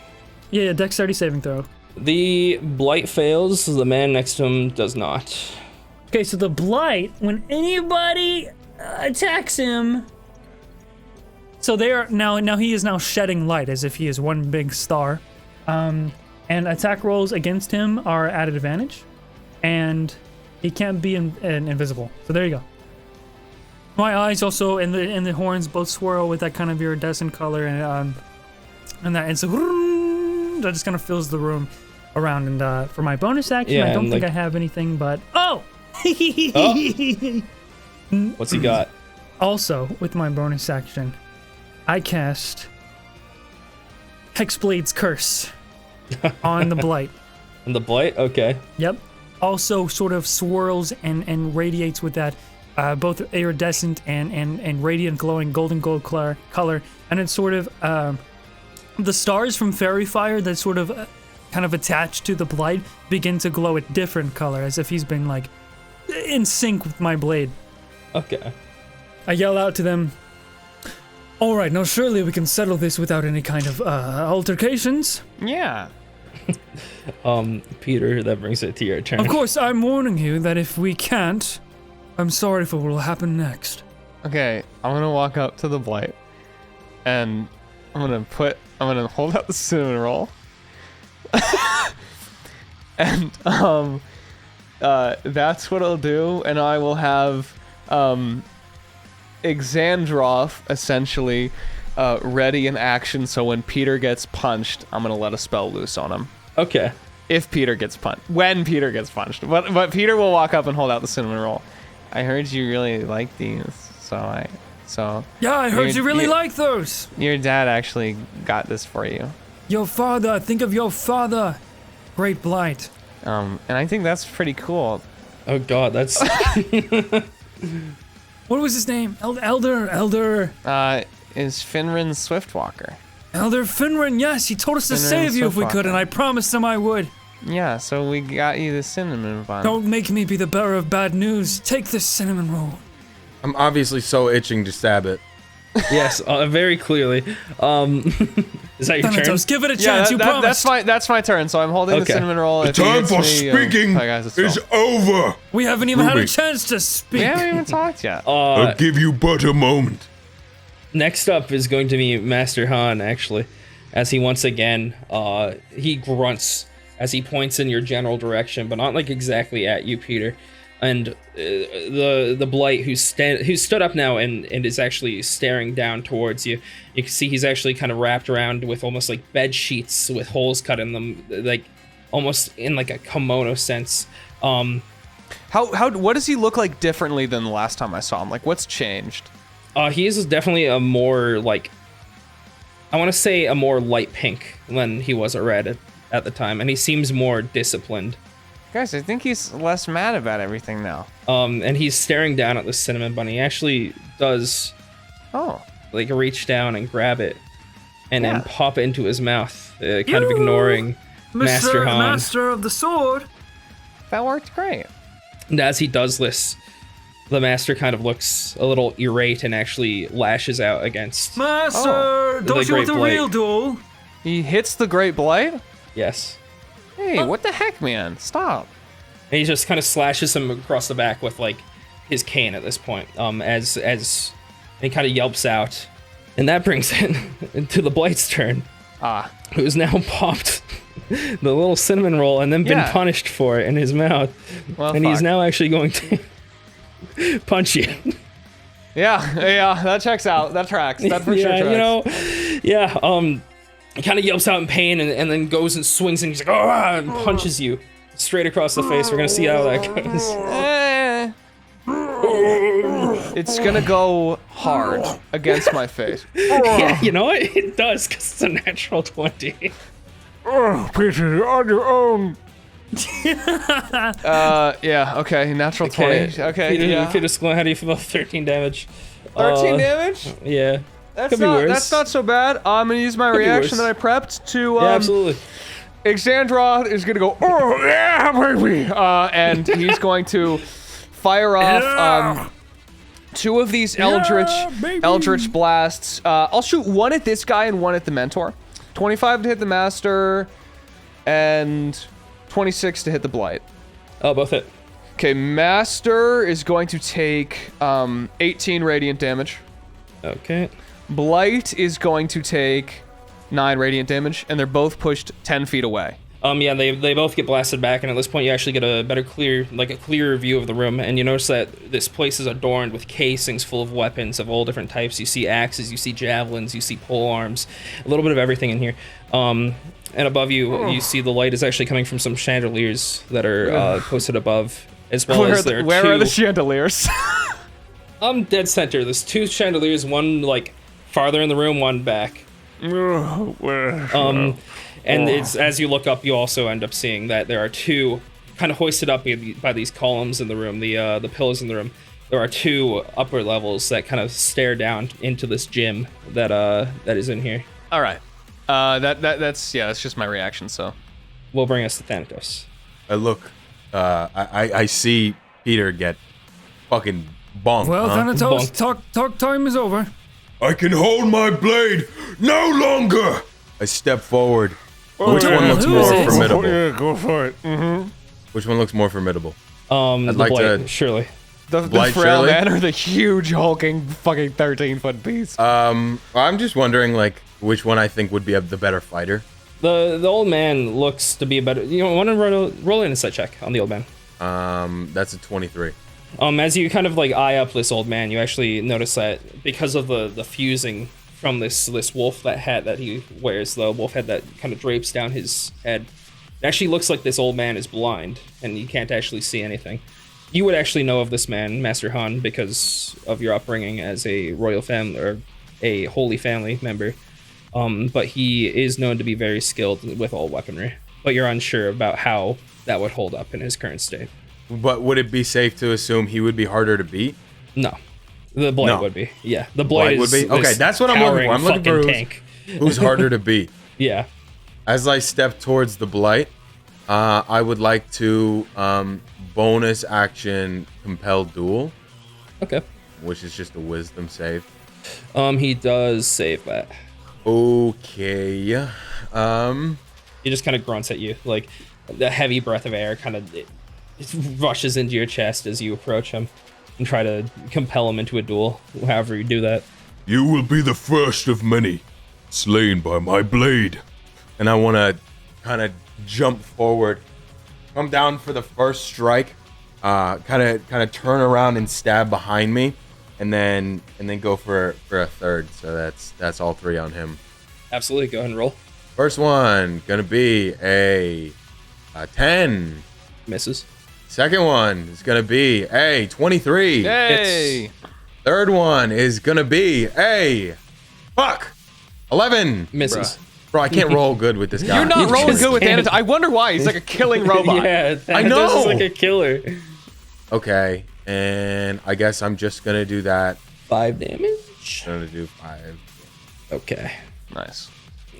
Yeah, dexterity saving throw. The blight fails. The man next to him does not. Okay, so the blight, when anybody attacks him, so they are now he is now shedding light as if he is one big star, and attack rolls against him are at advantage, and he can't be invisible. So there you go. My eyes also and the horns both swirl with that kind of iridescent color, and so that just kind of fills the room around. And for my bonus action, Yeah, I don't and, think like- I have anything, but oh. What's he got? Also, with my bonus action, I cast Hexblade's Curse on the blight. And the blight? Okay. Yep. Also sort of swirls and radiates with that both iridescent and radiant glowing golden gold color. And it's sort of the stars from Fairy Fire that sort of kind of attached to the blight begin to glow a different color, as if he's been like in sync with my blade. Okay. I yell out to them, all right, now surely we can settle this without any kind of altercations. Yeah. Peter, that brings it to your turn. Of course, I'm warning you that if we can't, I'm sorry for what will happen next. Okay, I'm gonna walk up to the blight, and I'm gonna hold out the cinnamon roll, and that's what I'll do, and I will have Exandroth essentially ready in action. So when Peter gets punched, I'm gonna let a spell loose on him. Okay. If Peter gets punched, when Peter gets punched, but Peter will walk up and hold out the cinnamon roll. I heard you really like these, so Yeah, I heard Your- you really your- like those. your dad actually got this for you. Your father, think of your father. Great blight. And I think that's pretty cool. Oh God, that's What was his name? Elder Is Finran Swiftwalker? Finran, yes, he told us to Finran save you if we could, Swiftwalker. and I promised him I would. Yeah, so we got you the cinnamon bun. Don't make me be the bearer of bad news. Take this cinnamon roll. I'm obviously so itching to stab it. yes, very clearly. Is that your turn? Thanatos, give it a Yeah, chance, you promised. that's my turn. So I'm holding the Okay. cinnamon roll. The If he time hits for me, speaking hi guys, it's is Phil. over. We haven't even had a Rumi. chance to speak. We haven't even talked yet. I'll give you but a moment. Next up is going to be Master Han, actually, as he once again, he grunts as he points in your general direction, but not like exactly at you, Peter. And the blight who's stood up now and is actually staring down towards you. You can see he's actually kind of wrapped around with almost like bed sheets with holes cut in them, like almost in like a kimono sense. What does he look like differently than the last time I saw him? Like, what's changed? He is definitely a more like, I want to say a more light pink than he was a red at the time, and he seems more disciplined. Guys, I think he's less mad about everything now. And he's staring down at the cinnamon bun. He actually does Oh. like reach down and grab it and Yeah. then pop it into his mouth, kind of ignoring Master Han. Master of the sword. That worked great. And as he does this, the master kind of looks a little irate and actually lashes out against. Master, The don't you want Great the Blight. real duel? He hits the Great Blight? Yes. Hey, what the heck, man? Stop. And he just kind of slashes him across the back with like his cane at this point. As he kind of yelps out, and that brings it to the Blight's turn, Ah. who's now popped the little cinnamon roll and then been Yeah. punished for it in his mouth, Well, and he's fuck. now actually going to punch you. Yeah, that checks out. That tracks. That for sure tracks. He kind of yelps out in pain and then goes and swings and he's like, oh, and punches you straight across the face. We're gonna see how that goes. Eh. It's gonna go hard against my face. Yeah, you know what? It does, because it's a natural 20. Oh, Peter, you're on your own. Yeah, okay, natural 20. Okay, Peter, yeah. Peter Sqloint, how do you feel about 13 damage? 13 damage? Yeah. That's could be not, worse. that's not so bad. I'm gonna use my Could be reaction worse. that I prepped to, Yeah, absolutely. Exandra is gonna go, oh, yeah, baby! And he's going to fire off, two of these Eldritch blasts. I'll shoot one at this guy and one at the Mentor. 25 to hit the Master, and 26 to hit the Blight. Oh, both hit. Okay, Master is going to take 18 radiant damage. Okay. Blight is going to take 9 radiant damage, and they're both pushed 10 feet away. Yeah, they both get blasted back, and at this point you actually get a clearer view of the room, and you notice that this place is adorned with casings full of weapons of all different types. You see axes, you see javelins, you see pole arms, a little bit of everything in here. And above you, you see the light is actually coming from some chandeliers that are posted above, as well as there are Where two. are the chandeliers? Dead center. There's 2 chandeliers, one like farther in the room, one back. And it's as you look up, you also end up seeing that there are 2 kind of hoisted up by these columns in the room, the pillars in the room. There are 2 upper levels that kind of stare down into this gym that is in here. All right. That's just my reaction. So Will bring us to Thanatos. I look, I see Peter get fucking bonked. Well, huh? Thanatos, Bonk. talk time is over. I can hold my blade no longer. I step forward. Oh, Which yeah. one looks Who more is it? formidable? Yeah, go for it. Mm-hmm. Which one looks more formidable? The like Blight, to- surely. The Blight, frail surely? man or the huge hulking fucking 13-foot beast? I'm just wondering, like, which one I think would be the better fighter. The old man looks to be a better. You know, want to roll an insight check on the old man. That's a 23. As you kind of like eye up this old man, you actually notice that because of the fusing from this wolf, that hat that he wears, the wolf head that kind of drapes down his head, it actually looks like this old man is blind and he can't actually see anything. You would actually know of this man, Master Han, because of your upbringing as a royal family or a holy family member. But he is known to be very skilled with all weaponry. But you're unsure about how that would hold up in his current state. But would it be safe to assume he would be harder to beat? No. The Blight No. would be. Yeah. The Blight would is be? Okay, that's what I'm looking for. I'm looking for tank. who's harder to beat. Yeah. As I step towards the Blight, I would like to bonus action compel duel, Okay. which is just a wisdom save. He does save that. Okay. He just kind of grunts at you, like the heavy breath of air kind of it rushes into your chest as you approach him and try to compel him into a duel. However you do that. You will be the first of many, slain by my blade. And I want to kind of jump forward, come down for the first strike, kind of turn around and stab behind me, and then go for a third. So that's all three on him. Absolutely. Go ahead and roll. First one gonna be a 10. Misses. Second one is gonna be a 23. Hey! Third one is gonna be a 11. Misses. Bro, I can't roll good with this guy. You're not You rolling just good with can't. Thanatos. I wonder why. He's like a killing robot. Yeah, I Thanatos know. is like a killer. Okay, and I guess I'm just gonna do that. 5 damage. I'm gonna do 5. Okay. Nice.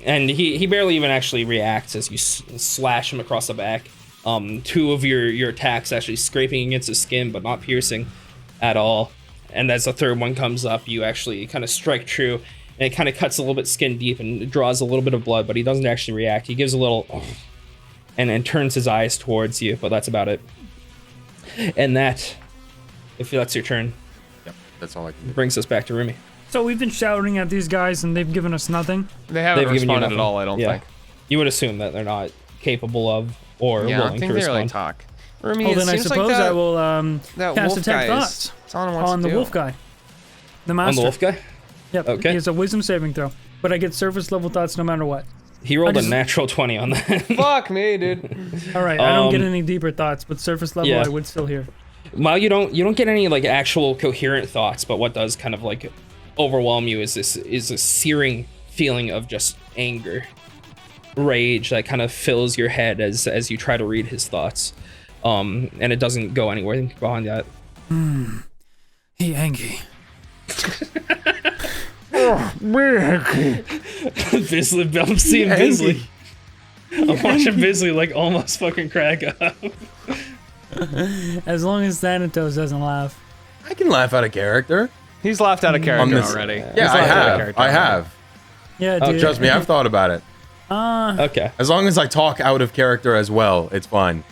And he barely even actually reacts as you slash him across the back. 2 of your attacks actually scraping against his skin, but not piercing at all. And as the third one comes up, you actually kind of strike true, and it kind of cuts a little bit skin deep and draws a little bit of blood, but he doesn't actually react. He gives a little, and turns his eyes towards you, but that's about it. And that, if that's your turn, Yep, that's all I can do. brings us back to Rumi. So we've been shouting at these guys and they've given us nothing. They haven't They've given you responded at nothing. all, I don't Yeah. think. You would assume that they're not capable of or Yeah, I willing think to they really respond. talk. Rumi, Well, it then I seems suppose like that, I will that cast wolf Detect guy is Thoughts telling him what on to the do. wolf guy. The On master. the wolf guy? Yep. Okay. He has a wisdom saving throw, but I get surface level thoughts no matter what. He rolled I just- a natural 20 on that. Fuck me, dude. All right, I don't get Um, any deeper thoughts, but surface level yeah. I would still hear. Well, you don't get any like actual coherent thoughts, but what does kind of like overwhelm you is a searing feeling of just anger, rage that kind of fills your head as you try to read his thoughts. And it doesn't go anywhere behind that. He angry. Bizly, I'm seeing Bizly. I'm watching Bizly like almost fucking crack up. As long as Thanatos doesn't laugh. I can laugh out of character. He's laughed out of On character this- already. Yeah, He's I laughed out of have. character I already. have. Yeah, Oh, dude. Trust me, I've thought about it. Okay. As long as I talk out of character as well, it's fine.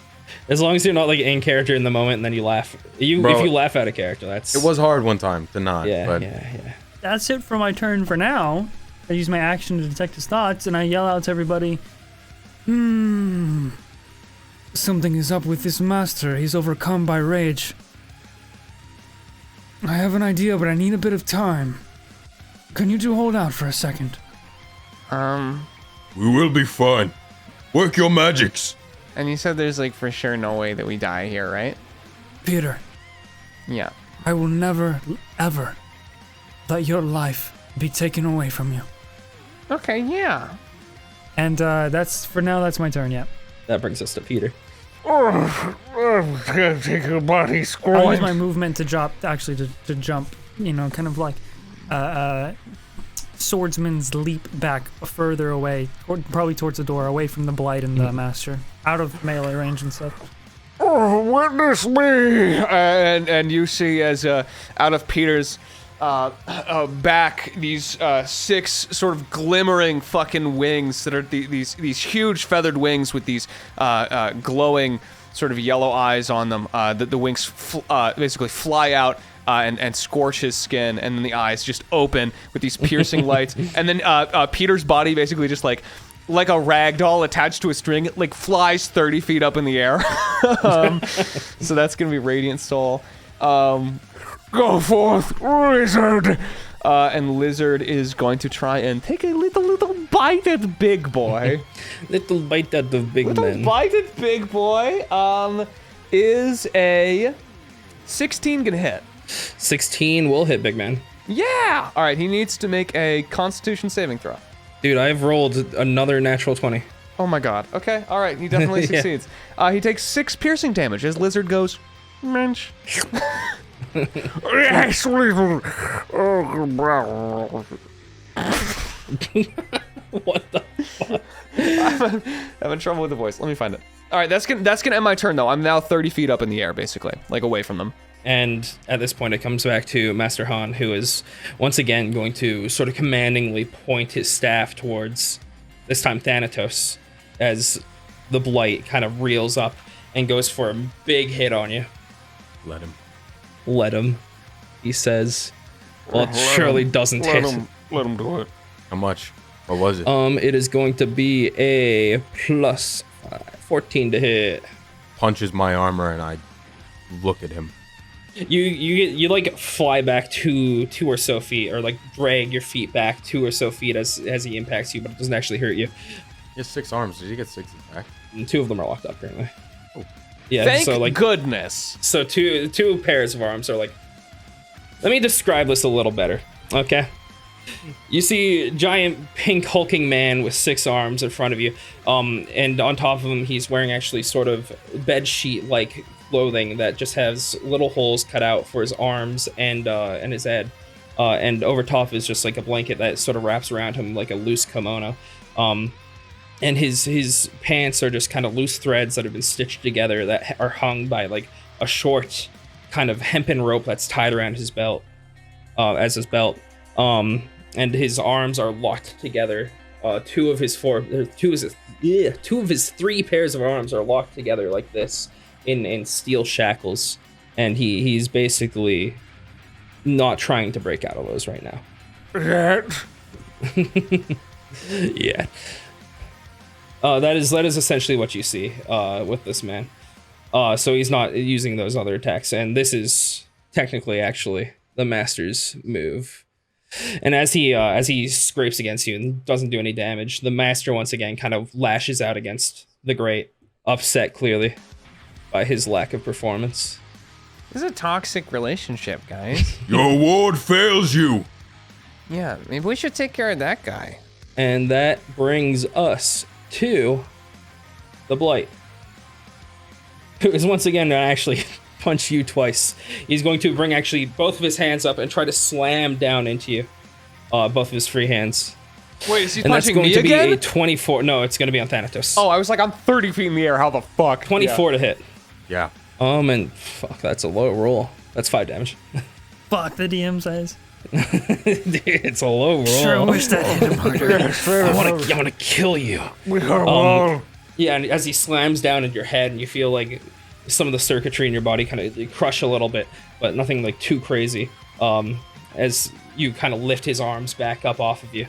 As long as you're not like in character in the moment and then you laugh. Bro, if you laugh out of character, that's It was hard one time to not, yeah, but yeah. That's it for my turn for now. I use my action to detect his thoughts, and I yell out to everybody, something is up with this master. He's overcome by rage. I have an idea, but I need a bit of time. Can you two hold out for a second? We will be fine. Work your magics. And you said there's like for sure no way that we die here, right? Peter, Yeah. I will never, ever let your life be taken away from you. Okay, yeah. And that's my turn, yeah. That brings us to Peter. I'm gonna take a body I'll use Sqloint. my movement to drop, actually to jump, kind of like swordsman's leap back further away, probably towards the door, away from the Blight and the Master, out of melee range and stuff. Oh, witness me! And you see as out of Peter's back these 6 sort of glimmering fucking wings that are these huge feathered wings with these glowing sort of yellow eyes on them. The wings basically fly out and scorch his skin, and then the eyes just open with these piercing lights. And then Peter's body basically just like a rag doll attached to a string, like flies 30 feet up in the air. So that's gonna be Radiant Soul. Go forth, Lizard! And Lizard is going to try and take a little bite at Big Boy. Little bite at the big Little man. bite at Big Boy. Is a 16 gonna hit? 16 will hit big man. Yeah! Alright, he needs to make a Constitution saving throw. Dude, I've rolled another natural 20. Oh my god. Okay, alright, he definitely Yeah. succeeds. He takes 6 piercing damage as Lizard goes, Mensch. Yes, little. Oh, What the fuck? I'm having trouble with the voice. Let me find it. Alright, that's gonna end my turn though. I'm now 30 feet up in the air, basically. Like away from them. And at this point, it comes back to Master Han, who is once again going to sort of commandingly point his staff towards, this time Thanatos, as the blight kind of reels up and goes for a big hit on you. Let him. Let him, he says. Well, it surely doesn't hit. Let him do it. How much? What was it? It is going to be a plus 14 to hit. Punches my armor and I look at him. You like fly back two or so feet, or like drag your feet back 2 or so feet as he impacts you, but it doesn't actually hurt you. He has 6 arms. Did he get 6 attack? And 2 of them are locked up currently. Yeah, Thank so like goodness. so two pairs of arms are like. Let me describe this a little better, okay? You see giant pink hulking man with 6 arms in front of you, and on top of him he's wearing actually sort of bed sheet like clothing that just has little holes cut out for his arms and his head, and over top is just like a blanket that sort of wraps around him like a loose kimono, and his pants are just kind of loose threads that have been stitched together that are hung by like a short kind of hempen rope that's tied around his belt, as his belt, and his arms are locked together. Two of his 3 pairs of arms are locked together like this in steel shackles, and he's basically not trying to break out of those right now. That. Yeah. That is essentially what you see with this man. So he's not using those other attacks, and this is technically actually the master's move. And as he scrapes against you and doesn't do any damage, the master once again kind of lashes out against the great, upset clearly by his lack of performance. This is a toxic relationship, guys. Your ward fails you. Yeah, maybe we should take care of that guy. And that brings us to the blight, who is once again going to actually punch you twice. He's going to bring actually both of his hands up and try to slam down into you, both of his free hands. Wait, is he And that's punching going me to be again? a 24. No, it's going to be on Thanatos. Oh, I was like, I'm 30 feet in the air. How the fuck? 24 to hit. Yeah. And fuck, that's a low roll. That's 5 damage. Fuck, the DM says. Dude, it's a low roll. Sure wish that hit him harder. I want to kill you. We got a wall. Yeah, and as he slams down in your head, and you feel like some of the circuitry in your body kind of crush a little bit, but nothing like too crazy. As you kind of lift his arms back up off of you,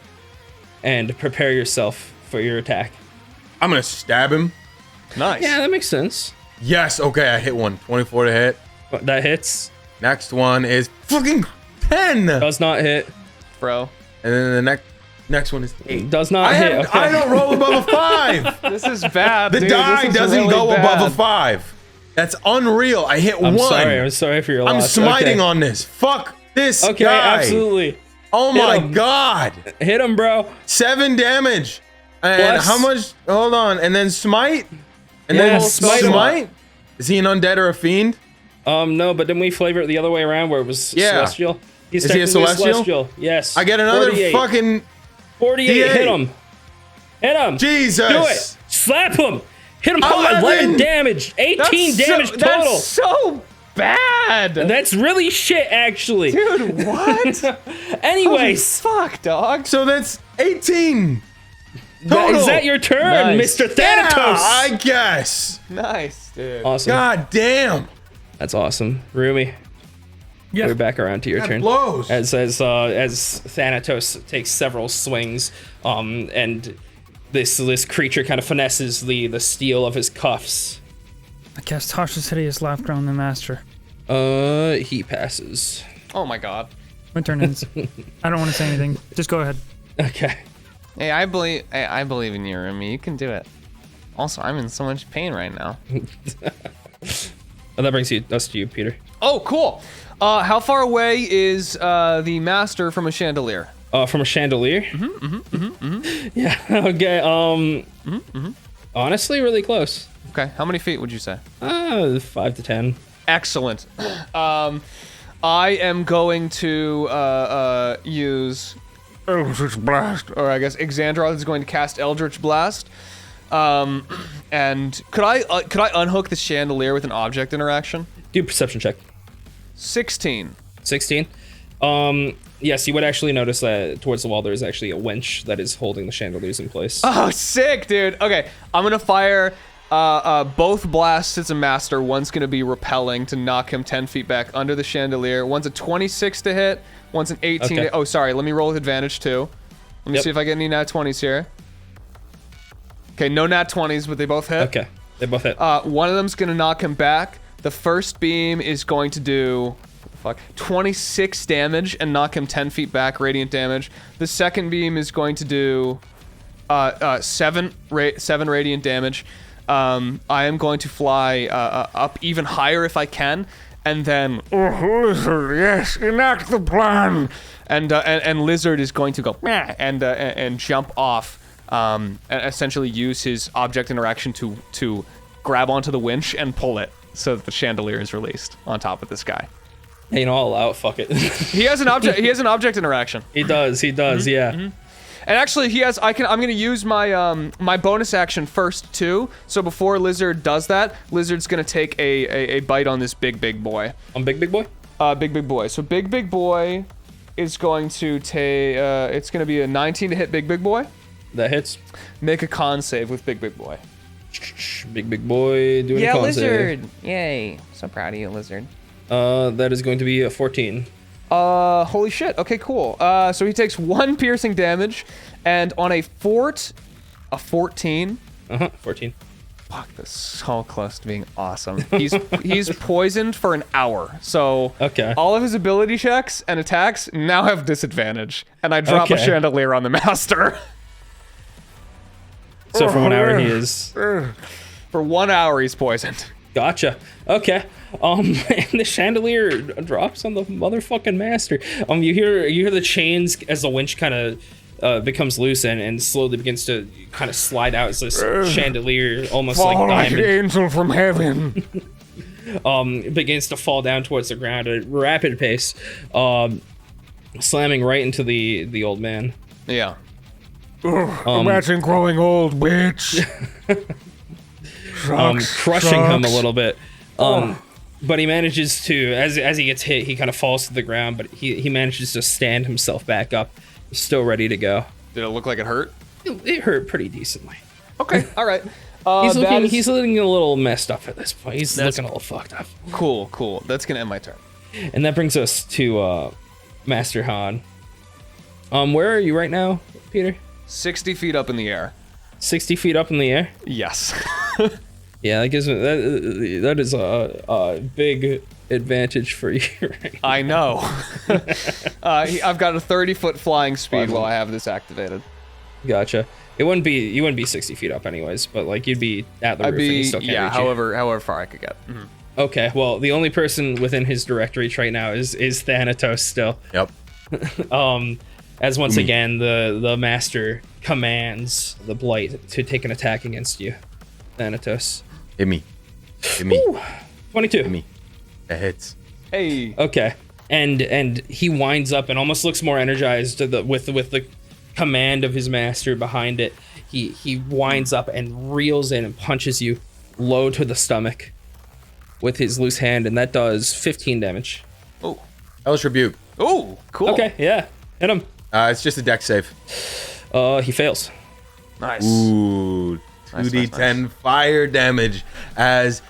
and prepare yourself for your attack. I'm gonna stab him. Nice. Yeah, that makes sense. Yes, okay, I hit one. 24 to hit. But that hits. Next one is fucking 10. Does not hit. Bro. And then the next one is 8. Does not hit. Okay. I don't roll above a 5. This is bad. The dude. die This is doesn't really go bad. above a 5. That's unreal. I hit I'm 1. sorry. I'm sorry for your I'm loss. smiting Okay. on this. Fuck this Okay, guy. absolutely. Oh Hit my him. god. Hit him, bro. 7 damage. And Plus- how much? Hold on. And then smite. And Yeah, then smite him. smite. Is he an undead or a fiend? No, but didn't we flavor it the other way around where it was Yeah. celestial? He's Is he a technically celestial? Yes. I get another 48. fucking 48. D8. Hit him. Hit him. Jesus. Do it. Slap him. Hit him hard. 11 11 damage. 18 damage total. That's so bad. That's really shit, actually. Dude, what? Anyways, Fuck, dog. So that's 18. is total. that your turn, Nice. Mr. Thanatos? Yeah, I guess. Nice, dude. Awesome. God damn. That's awesome. Rumi, Yeah. we're back around to your That turn. blows. As Thanatos takes several swings, and this creature kind of finesses the steel of his cuffs. I cast Tasha's Hideous Laughter on the master. He passes. Oh my god. My turn ends. I don't want to say anything. Just go ahead. Okay. Hey, I believe in you, Rumi. You can do it. Also, I'm in so much pain right now. And that brings us to you, Peter. Oh, cool. How far away is the master from a chandelier? From a chandelier. Yeah. Okay. Honestly, really close. Okay, how many feet would you say? 5 to 10. Excellent. I am going to use, Eldritch Blast. or I guess Xandroth is going to cast Eldritch Blast. And could I unhook the chandelier with an object interaction? Do a perception check. 16. 16. Yes, you would actually notice that towards the wall there is actually a winch that is holding the chandeliers in place. Oh, sick, dude. Okay, I'm gonna fire both blasts as a master. One's gonna be repelling to knock him 10 feet back under the chandelier. One's a 26 to hit. One's an 18 Okay. to... Oh, sorry. Let me roll with advantage, too. Let me Yep. see if I get any nat 20s here. Okay, no nat 20s, but they both hit. Okay, they both hit. One of them's gonna knock him back. The first beam is going to do... Fuck. 26 damage and knock him 10 feet back, radiant damage. The second beam is going to do 7 radiant damage. I am going to fly up even higher if I can, and then Lizard, yes, enact the plan. and Lizard is going to go "Meh," and jump off, and essentially use his object interaction to grab onto the winch and pull it so that the chandelier is released on top of this guy. Hey, you know, I'll allow it. Fuck it. He has an object. He has an object interaction. He does. Yeah. And actually, he has. I'm gonna use my my bonus action first too. So before Lizard does that, Lizard's gonna take a bite on this big boy. On big boy? Big boy. So big boy is going to take. It's gonna be a 19 to hit big boy. That hits. Make a con save with big boy. Big boy doing a con save. Yay! So proud of you, Lizard. That is going to be a 14. Holy shit. Okay, cool. So he takes 1 piercing damage, and on a 14. 14. Fuck, that's so close to being awesome. He's poisoned for an hour. So Okay. all of his ability checks and attacks now have disadvantage, and I drop a Okay. chandelier on the master. So for 1 hour he is. For 1 hour, he's poisoned. Gotcha. Okay. And the chandelier drops on the motherfucking master. You hear the chains as the winch kind of becomes loose and slowly begins to kind of slide out as this chandelier, almost like Fall like an diamond, angel from heaven. begins to fall down towards the ground at a rapid pace, slamming right into the old man. Yeah. Imagine growing old, bitch. Crushing him a little bit. But he manages to, as he gets hit, he kind of falls to the ground, but he manages to stand himself back up, still ready to go. Did it look like it hurt? It hurt pretty decently. Okay. All right. He's looking a little messed up at this point. He's looking a little fucked up. Cool. That's gonna end my turn. And that brings us to Master Han. Where are you right now, Peter? 60 feet up in the air. 60 feet up in the air? Yes. Yeah, that gives that is a big advantage for you right now. I know. I've got a 30-foot flying speed while I have this activated. Gotcha. You wouldn't be 60 feet up anyways, but like you'd be at the I'd roof and he be still can't reach you. however far I could get. Okay, well the only person within his direct reach right now is Thanatos still. Yep. As once again the master commands the blight to take an attack against you, Thanatos. Hit me. 22. Hit me. That hits. Hey. Okay. And he winds up and almost looks more energized with the command of his master behind it. He winds up and reels in and punches you low to the stomach. with his loose hand, and that does 15 damage. Oh, Hellish Rebuke. oh, cool. Okay, yeah, hit him. It's just a dex save. He fails. Nice. Ooh, 2d10 fire damage as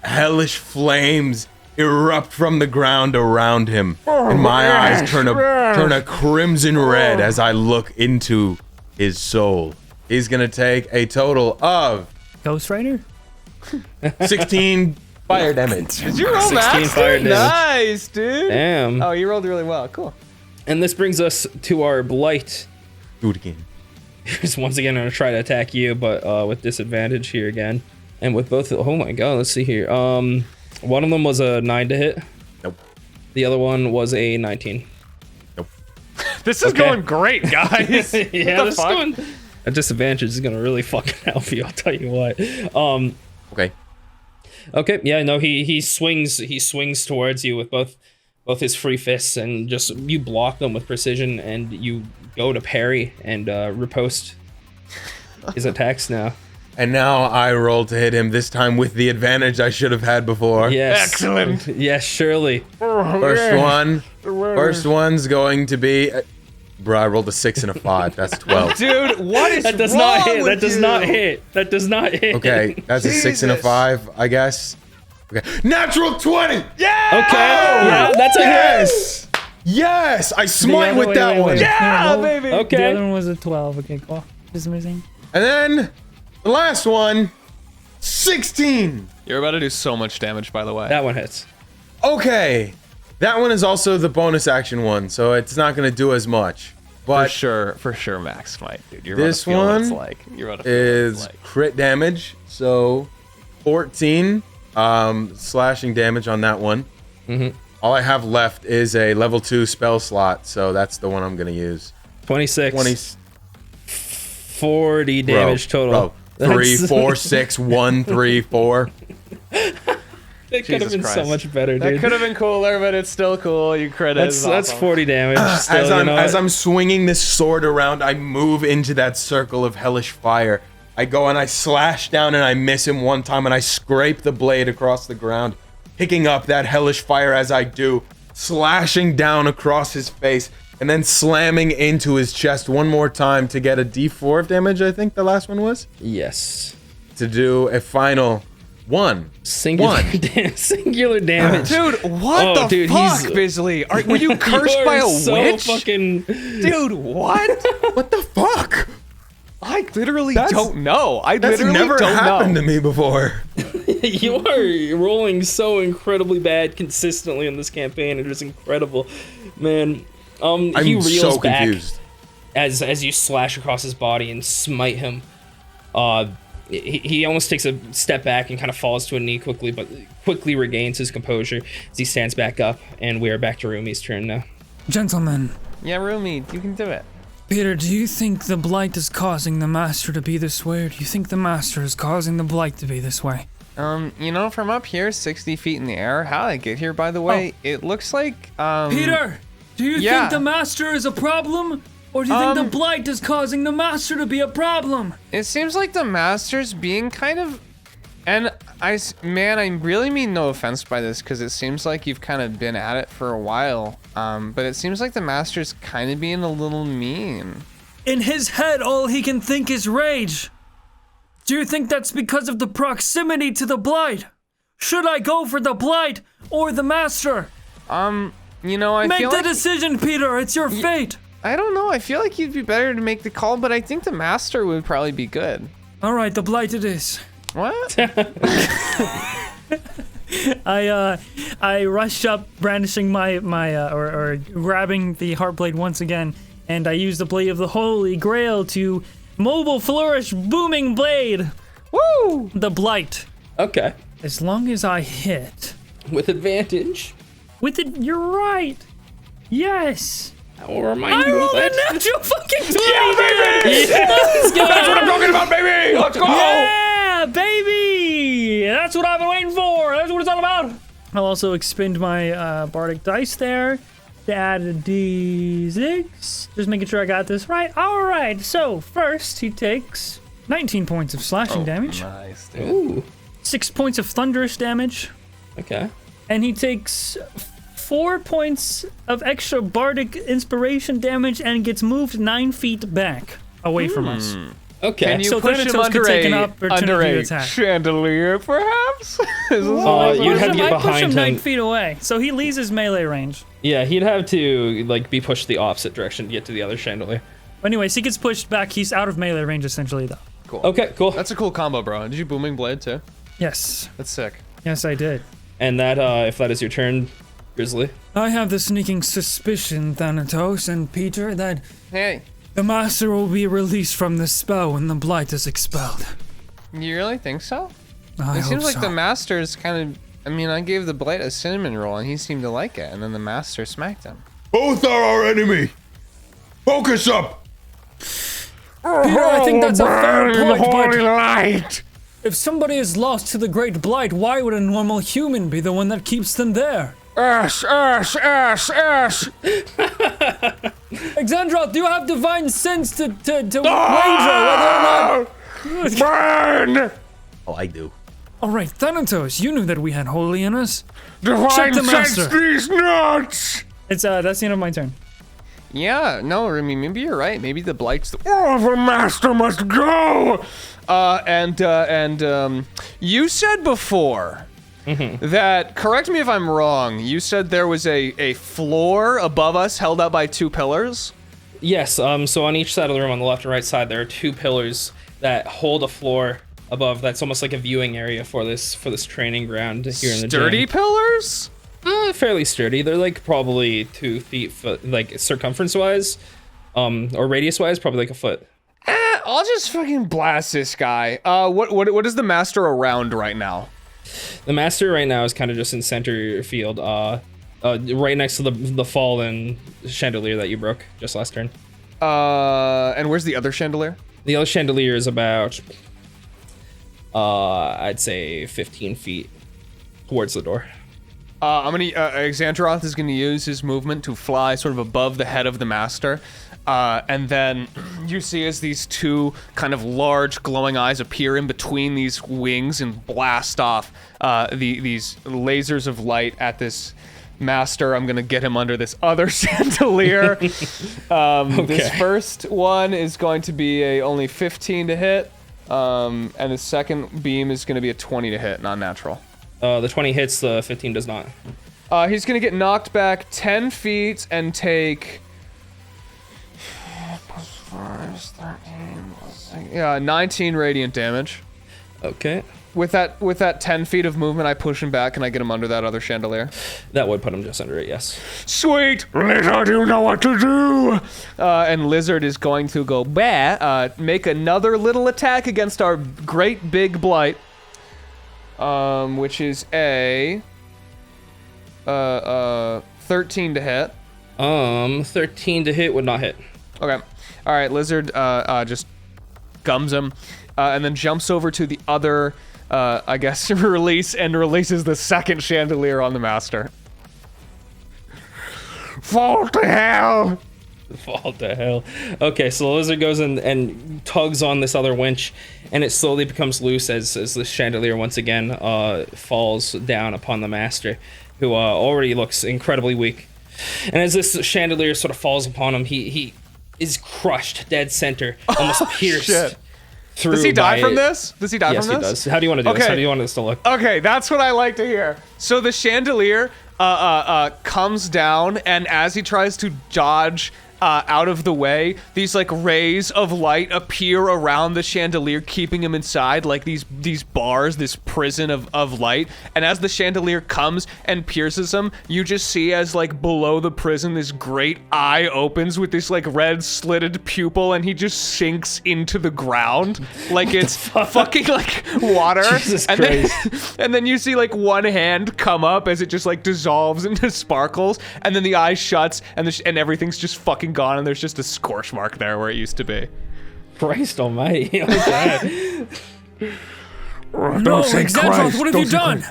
hellish flames erupt from the ground around him, and my eyes turn a crimson red as I look into his soul. He's gonna take a total of Ghost Rider? 16 fire damage. Did you roll 16 max? fire damage. Nice, dude. Damn. Oh, you rolled really well. Cool. And this brings us to our blight. Do it again. He's once again gonna try to attack you, but with disadvantage here again. And with both, oh my god, let's see here. One of them was a 9 to hit. Nope. The other one was a 19. Nope. This is Okay. going great, guys. Yeah, What the this is fuck? going. A disadvantage is gonna really fucking help you. I'll tell you what. Okay. Okay, yeah, no, he swings towards you with both his free fists, and just you block them with precision, and you go to parry and riposte his attacks now. And now I roll to hit him, this time with the advantage I should have had before. Yes. Excellent. Yes, surely. First one's going to be... bro, I rolled a 6 and a 5. That's 12. Dude, what is That does wrong not hit. with That does you? not hit. That does not hit. Okay, that's a 6 and a Jesus. 5, I guess. Okay. Natural 20! Yeah. Okay. Yeah, that's a hit. Yes! Yes! I smite with that one. Yeah, No, baby. Okay. The other one was a 12. Okay, cool. Just amazing. And then the last one, 16. You're about to do so much damage, by the way. That one hits. Okay. That one is also the bonus action one, so it's not going to do as much. But for sure, Max Smite, dude. You're This about to feel what it's one like. You're about to feel what it's is like. crit damage, so 14 slashing damage on that one. All I have left is a level 2 spell slot, so that's the one I'm going to use. 26. 20. 40 damage total. Bro, 3, That's- 4, 6, 1, 3, 4. It could have Jesus been so Christ. much better, That dude. could have been cooler, but it's still cool. You crit it. That's 40 damage. Still, As I'm swinging this sword around, I move into that circle of hellish fire. I go and I slash down and I miss him one time and I scrape the blade across the ground, picking up that hellish fire as I do, slashing down across his face and then slamming into his chest one more time to get a D4 of damage, I think the last one was, Yes. to do a final one. Singular, singular damage. Dude, what Oh, the dude, fuck, he's- Bizly? Were you cursed You by are a so witch? fucking. Dude, what? What the fuck? I literally That's- don't know. I That's literally never don't happened know. to me before. You are rolling so incredibly bad consistently in this campaign. It is incredible, man. He I'm reels so back confused. as you slash across his body and smite him. He almost takes a step back and kind of falls to a knee quickly, but quickly regains his composure as he stands back up. And we are back to Rumi's turn now. Gentlemen, Yeah, Rumi, you can do it. Peter, do you think the blight is causing the master to be this way, or do you think the master is causing the blight to be this way? You know, from up here, 60 feet in the air, how did I get here, by the way? It looks like, Peter, do you yeah. think the master is a problem, or do you think the blight is causing the master to be a problem? It seems like the master's being kind of, and I really mean no offense by this, because it seems like you've kind of been at it for a while, but it seems like the master's kind of being a little mean. In his head, all he can think is rage. Do you think that's because of the proximity to the blight? Should I go for the blight or the master? You know, I Make feel the like, decision, Peter. It's your fate. I don't know, I feel like you'd be better to make the call, but I think the master would probably be good. All right, the blight it is. What? I rush up, brandishing or grabbing the heartblade once again, and I use the blade of the Holy Grail to mobile flourish booming blade. Woo! The blight. Okay. As long as I hit With advantage, with it, you're right. Yes. I will remind I you of rolled a that. natural fucking 20, Let's go. That's what I'm talking about, baby! Let's go! Yeah, baby! That's what I've been waiting for. That's what it's all about. I'll also expend my bardic dice there to add a d6. Just making sure I got this right. All right, so first he takes 19 points of slashing damage, Nice, dude. Ooh. 6 points of thunderous damage, Okay. And he takes 4 points of extra bardic inspiration damage and gets moved 9 feet back away from us. Okay. Can you So push him Thanatos under could take an a opportunity attack. chandelier, perhaps? You'd have to get I push behind him him. 9 feet away, so he leaves his melee range. Yeah, he'd have to like be pushed the opposite direction to get to the other chandelier. Anyways, he gets pushed back. He's out of melee range essentially, though. Cool. Okay, cool. That's a cool combo, bro. Did you booming blade too? Yes. That's sick. Yes, I did. And that, if that is your turn, Grizzly. I have the sneaking suspicion, Thanatos and Peter, that Hey, the master will be released from the spell when the blight is expelled. you really think so? I It hope seems like so. the master's kind of. I mean, I gave the blade a cinnamon roll and he seemed to like it, and then the master smacked him. Both are our enemy. Focus up. Peter, I think that's a fair Burn in point, holy but light. if somebody is lost to the Great Blight, why would a normal human be the one that keeps them there? Ash. Exandroth, do you have divine sense to wager whether or not... Burn. Oh, I do. All right, Thanatos, you knew that we had holy in us. Divine the sense master. these nuts. It's that's the end of my turn. Yeah, no, Rumi, maybe you're right. Maybe the blight's the. Oh, the master must go. You said before that, correct me if I'm wrong, you said there was a floor above us held up by 2 pillars? Yes, so on each side of the room, on the left and right side, there are 2 pillars that hold a floor above. That's almost like a viewing area for this training ground here in the Sturdy gym. pillars? Fairly sturdy. They're like probably 2 feet, like circumference-wise, or radius-wise, probably like a foot. I'll just fucking blast this guy. What is the master around right now? The master right now is kind of just in center field, right next to the fallen chandelier that you broke just last turn. And where's the other chandelier? The other chandelier is about, I'd say 15 feet towards the door. Xantaroth is gonna use his movement to fly sort of above the head of the master. And then you see as these 2 kind of large glowing eyes appear in between these wings and blast off these lasers of light at this master. I'm gonna get him under this other chandelier. This first one is going to be a only 15 to hit, and the second beam is gonna be a 20 to hit, non-natural. The 20 hits, the 15 does not. He's gonna get knocked back 10 feet and take 19 radiant damage. Okay. With that 10 feet of movement, I push him back and I get him under that other chandelier. That would put him just under it, yes. Sweet! Lizard, you know what to do. And Lizard is going to go make another little attack against our great big blight. Which is a 13 to hit. 13 to hit would not hit. Okay. All right, Lizard just gums him, and then jumps over to the other, I guess, releases the second chandelier on the master. Fall to hell. Fall to hell. Okay, so the lizard goes in and tugs on this other winch, and it slowly becomes loose as the chandelier once again falls down upon the master, who already looks incredibly weak. And as this chandelier sort of falls upon him, he is crushed dead center, almost pierced shit. through. Does he die by from this? Does he die Yes, from he this? does. How do you want to do this? Okay. How do you want this to look? Okay, that's what I like to hear. So the chandelier comes down, and as he tries to dodge out of the way, these like rays of light appear around the chandelier, keeping him inside, like these bars, this prison of light. And as the chandelier comes and pierces him, you just see as like below the prison, this great eye opens with this like red slitted pupil, and he just sinks into the ground like it's fucking like water. Jesus and Christ. and then you see like one hand come up as it just like dissolves into sparkles, and then the eye shuts, and and everything's just fucking gone, and there's just a scorch mark there where it used to be. Christ almighty. Okay. No, Xantaroth, what have you done?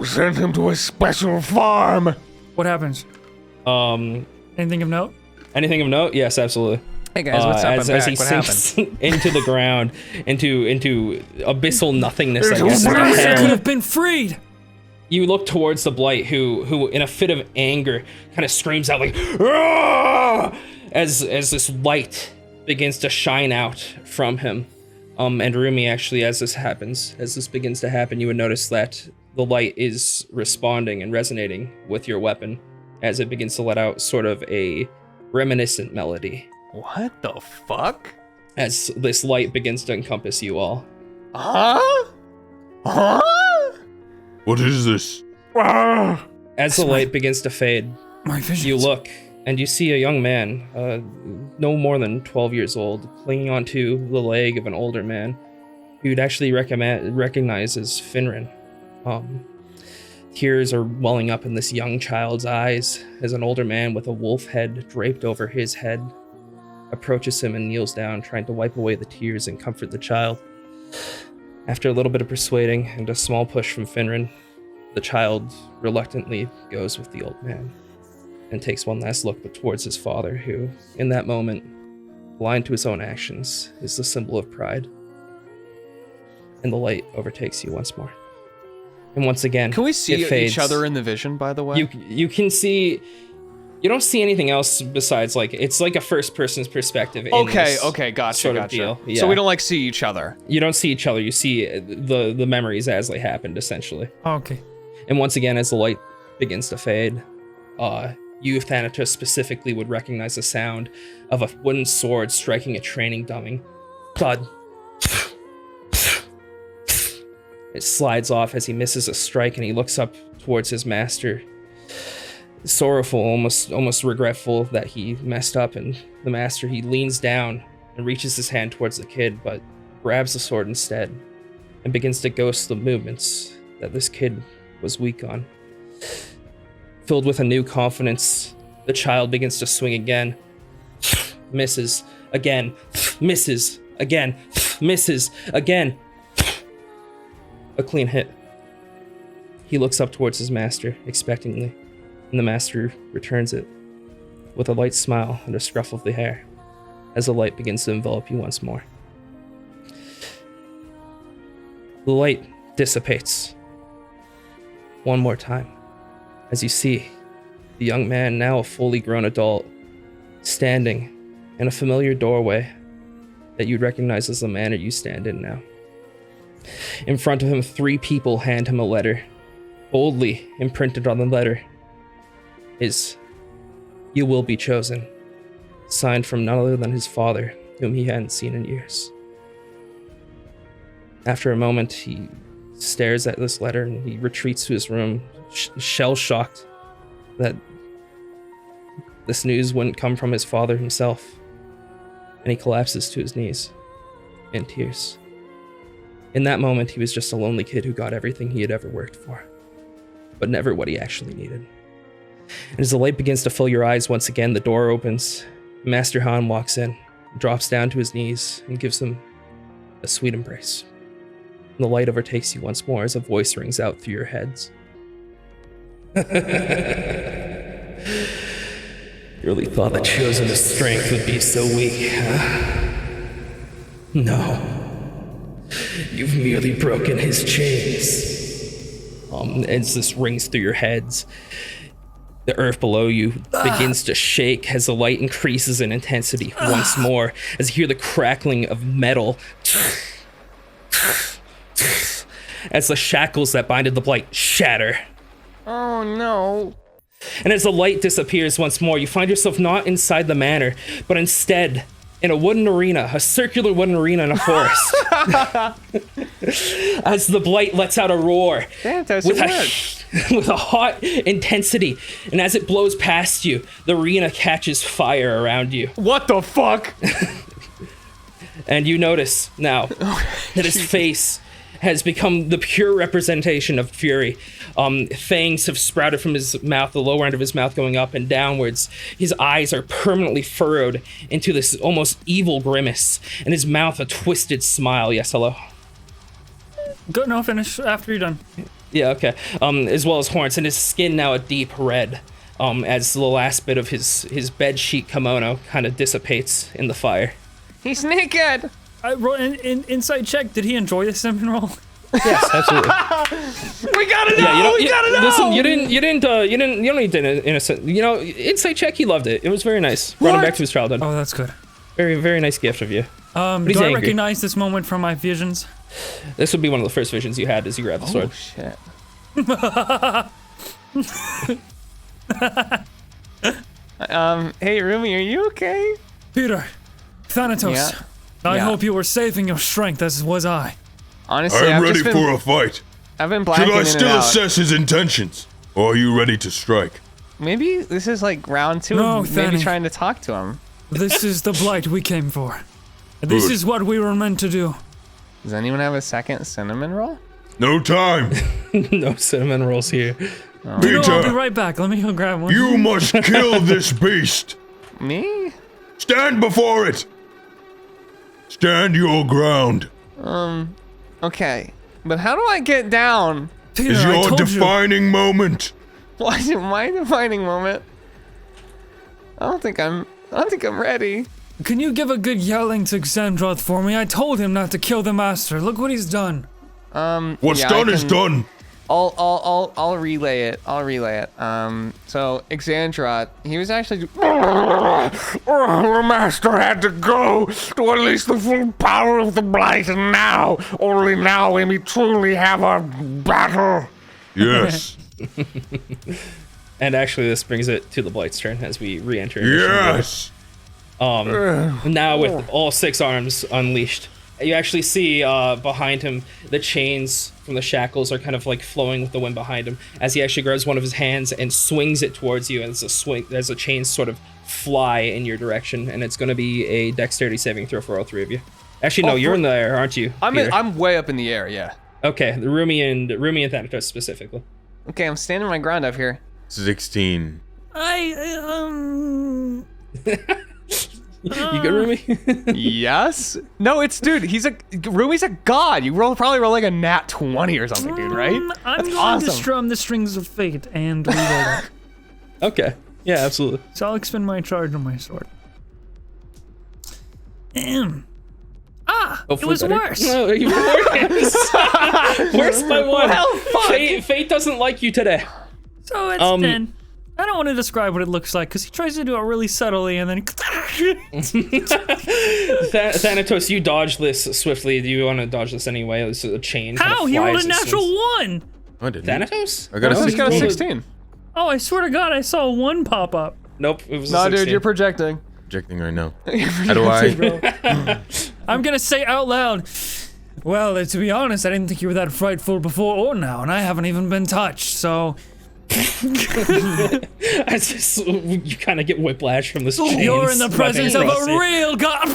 Send him to a special farm. What happens? Anything of note? Anything of note? Yes, absolutely. Hey guys, what's up? As he sinks into the ground, into abyssal nothingness, I guess. The master Hell. could have been freed. You look towards the Blight, who in a fit of anger kind of screams out like "Arrgh!" as this light begins to shine out from him. And Rumi, actually, as this begins to happen, you would notice that the light is responding and resonating with your weapon as it begins to let out sort of a reminiscent melody. What the fuck? As this light begins to encompass you all. Huh? What is this? As the light begins to fade, My vision. you look and you see a young man, no more than 12 years old, clinging onto the leg of an older man who you'd actually recognize as Finran. Tears are welling up in this young child's eyes as an older man with a wolf head draped over his head approaches him and kneels down, trying to wipe away the tears and comfort the child. After a little bit of persuading and a small push from Finran, the child reluctantly goes with the old man and takes one last look towards his father, who, in that moment, blind to his own actions, is the symbol of pride. And the light overtakes you once more. And once again, Can we see it fades. each other in the vision, by the way? You can see. You don't see anything else besides it's like a first person's perspective. Okay, gotcha, sort of gotcha. deal. Yeah. So we don't like see each other. You don't see each other. You see the memories as they happened, essentially. Okay. And once again, as the light begins to fade, you, Thanatos, specifically would recognize the sound of a wooden sword striking a training dummy. Thud. It slides off as he misses a strike, and he looks up towards his master, sorrowful, almost regretful that he messed up. And the master, he leans down and reaches his hand towards the kid, but grabs the sword instead and begins to ghost the movements that this kid was weak on. Filled with a new confidence, the child begins to swing again. Misses again. Misses again. Misses again. A clean hit. He looks up towards his master expectantly, and the master returns it with a light smile and a scruff of the hair as the light begins to envelop you once more. The light dissipates one more time as you see the young man, now a fully grown adult, standing in a familiar doorway that you'd recognize as the manor you stand in now. In front of him, 3 people hand him a letter. Boldly imprinted on the letter is, "You will be chosen," signed from none other than his father, whom he hadn't seen in years. After a moment, he stares at this letter and he retreats to his room, shell-shocked that this news wouldn't come from his father himself, and he collapses to his knees in tears. In that moment, he was just a lonely kid who got everything he had ever worked for, but never what he actually needed. And as the light begins to fill your eyes once again, the door opens. Master Han walks in, drops down to his knees, and gives him a sweet embrace. And the light overtakes you once more as a voice rings out through your heads. You really thought the Chosen's strength would be so weak, huh? No. You've merely broken his chains. As this rings through your heads, the earth below you begins to shake as the light increases in intensity once more, as you hear the crackling of metal as the shackles that binded the Blight shatter. Oh no. And as the light disappears once more, you find yourself not inside the manor, but instead in a wooden arena, a circular wooden arena in a forest. As the Blight lets out a roar with a hot intensity, and as it blows past you, the arena catches fire around you. What the fuck? And you notice now that his face has become the pure representation of fury. Fangs have sprouted from his mouth, the lower end of his mouth going up and downwards. His eyes are permanently furrowed into this almost evil grimace, and his mouth a twisted smile. Yes, hello? Go, no, finish after you're done. Yeah, okay. As well as horns, and his skin now a deep red, as the last bit of his bed sheet kimono kind of dissipates in the fire. He's naked! I roll in insight check. Did he enjoy the cinnamon roll? Yes, absolutely. We gotta know. Yeah, We gotta know. Listen, you don't need to innocent. Insight check. He loved it. It was very nice. Brought him back to his childhood. Oh, that's good. Very, very nice gift of you. Do he's I angry. recognize this moment from my visions? This would be one of the first visions you had as you grabbed the sword. Shit. Hey Rumi, are you okay? Peter, Thanatos. Yeah. I Yeah. hope you were saving your strength as was I. Honestly, I'm I've ready just been, for a fight. I've been Should blanking I in still and out. assess his intentions? Or are you ready to strike? Maybe this is like round 2. No, maybe Fanny. trying to talk to him. This is the blight we came for. This Good. is what we were meant to do. Does anyone have a second cinnamon roll? No time. No cinnamon rolls here. You know, I'll be Peter, right back. Let me go grab one. you must kill this beast. Me? Stand before it. Stand your ground. Okay. But how do I get down? Peter, Is I your told you. defining moment. Why is it my defining moment? I don't think I'm ready. Can you give a good yelling to Xandroth for me? I told him not to kill the master. Look what he's done. What's Yeah, done I is can- done. I'll relay it. So Xandroth, he was actually The master had to go to unleash the full power of the blight, and now, only now, will we truly have a battle. Yes. And actually, this brings it to the Blight's turn as we re-enter. Mission Yes. Now with all 6 arms unleashed, you actually see behind him the chains from the shackles are kind of like flowing with the wind behind him as he actually grabs one of his hands and swings it towards you as the chains sort of fly in your direction, and it's going to be a dexterity saving throw for all 3 of you. Actually, no, you're in the air, aren't you? Peter? I'm way up in the air, yeah. Okay, the Rumi and Thanatos specifically. Okay, I'm standing my ground up here. 16. You good, Rumi? Yes? No, Rumi's a god. You probably roll like a nat 20 or something, dude, right? I'm That's going awesome. to strum the strings of fate and reroll that. Okay. Yeah, absolutely. So I'll expend my charge on my sword. It was better. worse. No, even worse. Worse by 1. Well, fuck. Fate doesn't like you today. So it's 10. I don't want to describe what it looks like because he tries to do it really subtly and then. Thanatos, you dodge this swiftly. Do you want to dodge this anyway? It's a chain. kind How? of He rolled flies a and natural swings. 1. I didn't. Thanatos? I got a No, I just got a 16. 16. Oh, I swear to God, I saw a 1 pop up. Nope, it was a No, 16. dude, you're projecting. Projecting right now. How do I? I'm gonna say out loud. Well, to be honest, I didn't think you were that frightful before or now, and I haven't even been touched, so. It's just, you kind of get whiplash from this chain. You're in the presence of across a you. real god.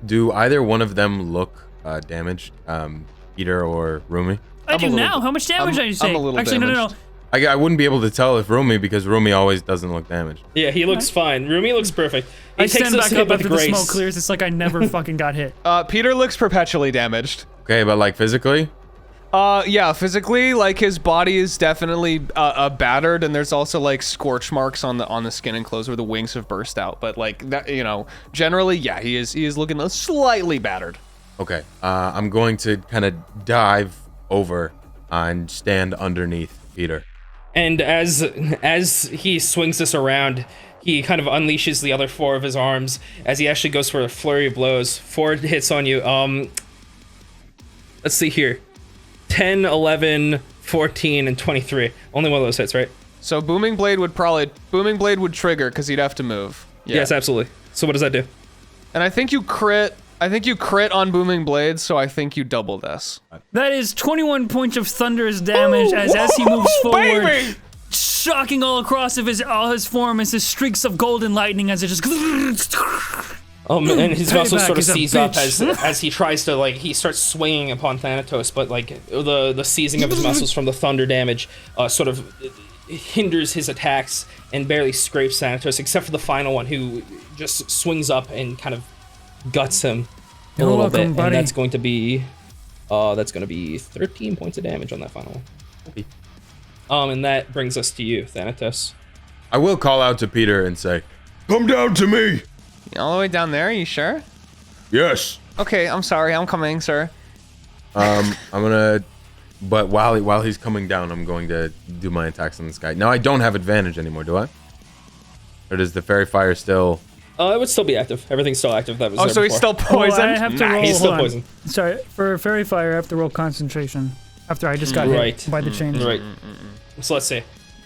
Do either one of them look damaged? Peter or Rumi? I do a little now. bit- How much damage I'm- are you saying? I'm a little Actually, no. damaged. I wouldn't be able to tell if Rumi, because Rumi always doesn't look damaged. Yeah, he looks fine. Rumi looks perfect. He I takes stand this back hit up with after the grace. smoke clears. It's like I never fucking got hit. Peter looks perpetually damaged. Okay, but like physically? Yeah, physically, like his body is definitely battered, and there's also like scorch marks on the skin and clothes where the wings have burst out. But like that, generally, yeah, he is looking slightly battered. Okay, I'm going to kind of dive over and stand underneath Peter. And as he swings this around, he kind of unleashes the other 4 of his arms as he actually goes for a flurry of blows. 4 hits on you. Let's see here. 10, 11, 14, and 23. Only one of those hits, right? So Booming Blade would trigger because he'd have to move. Yeah. Yes, absolutely. So what does that do? And I think you crit on Booming Blade, so I think you double this. That is 21 points of thunderous damage as he moves forward, Baby! shocking all across all his form as his streaks of golden lightning as it just. And his muscles Payback sort of is a seize up bitch. as he tries to he starts swinging upon Thanatos, but like the seizing of his muscles from the thunder damage sort of hinders his attacks and barely scrapes Thanatos, except for the final one who just swings up and kind of guts him a You're little welcome, bit, buddy. and that's going to be 13 points of damage on that final one. Okay. And that brings us to you, Thanatos. I will call out to Peter and say, "Come down to me." All the way down there, are you sure? Yes. Okay, I'm sorry. I'm coming, sir. I'm gonna. But while he's coming down, I'm going to do my attacks on this guy. Now I don't have advantage anymore, do I? Or does the fairy fire still? It would still be active. Everything's still active. That was. Oh, there so he's before. still poisoned. I have to roll. He's still hold on. poisoned. Sorry, for fairy fire, I have to roll concentration. After I just got hit by the chains. Right. So let's see.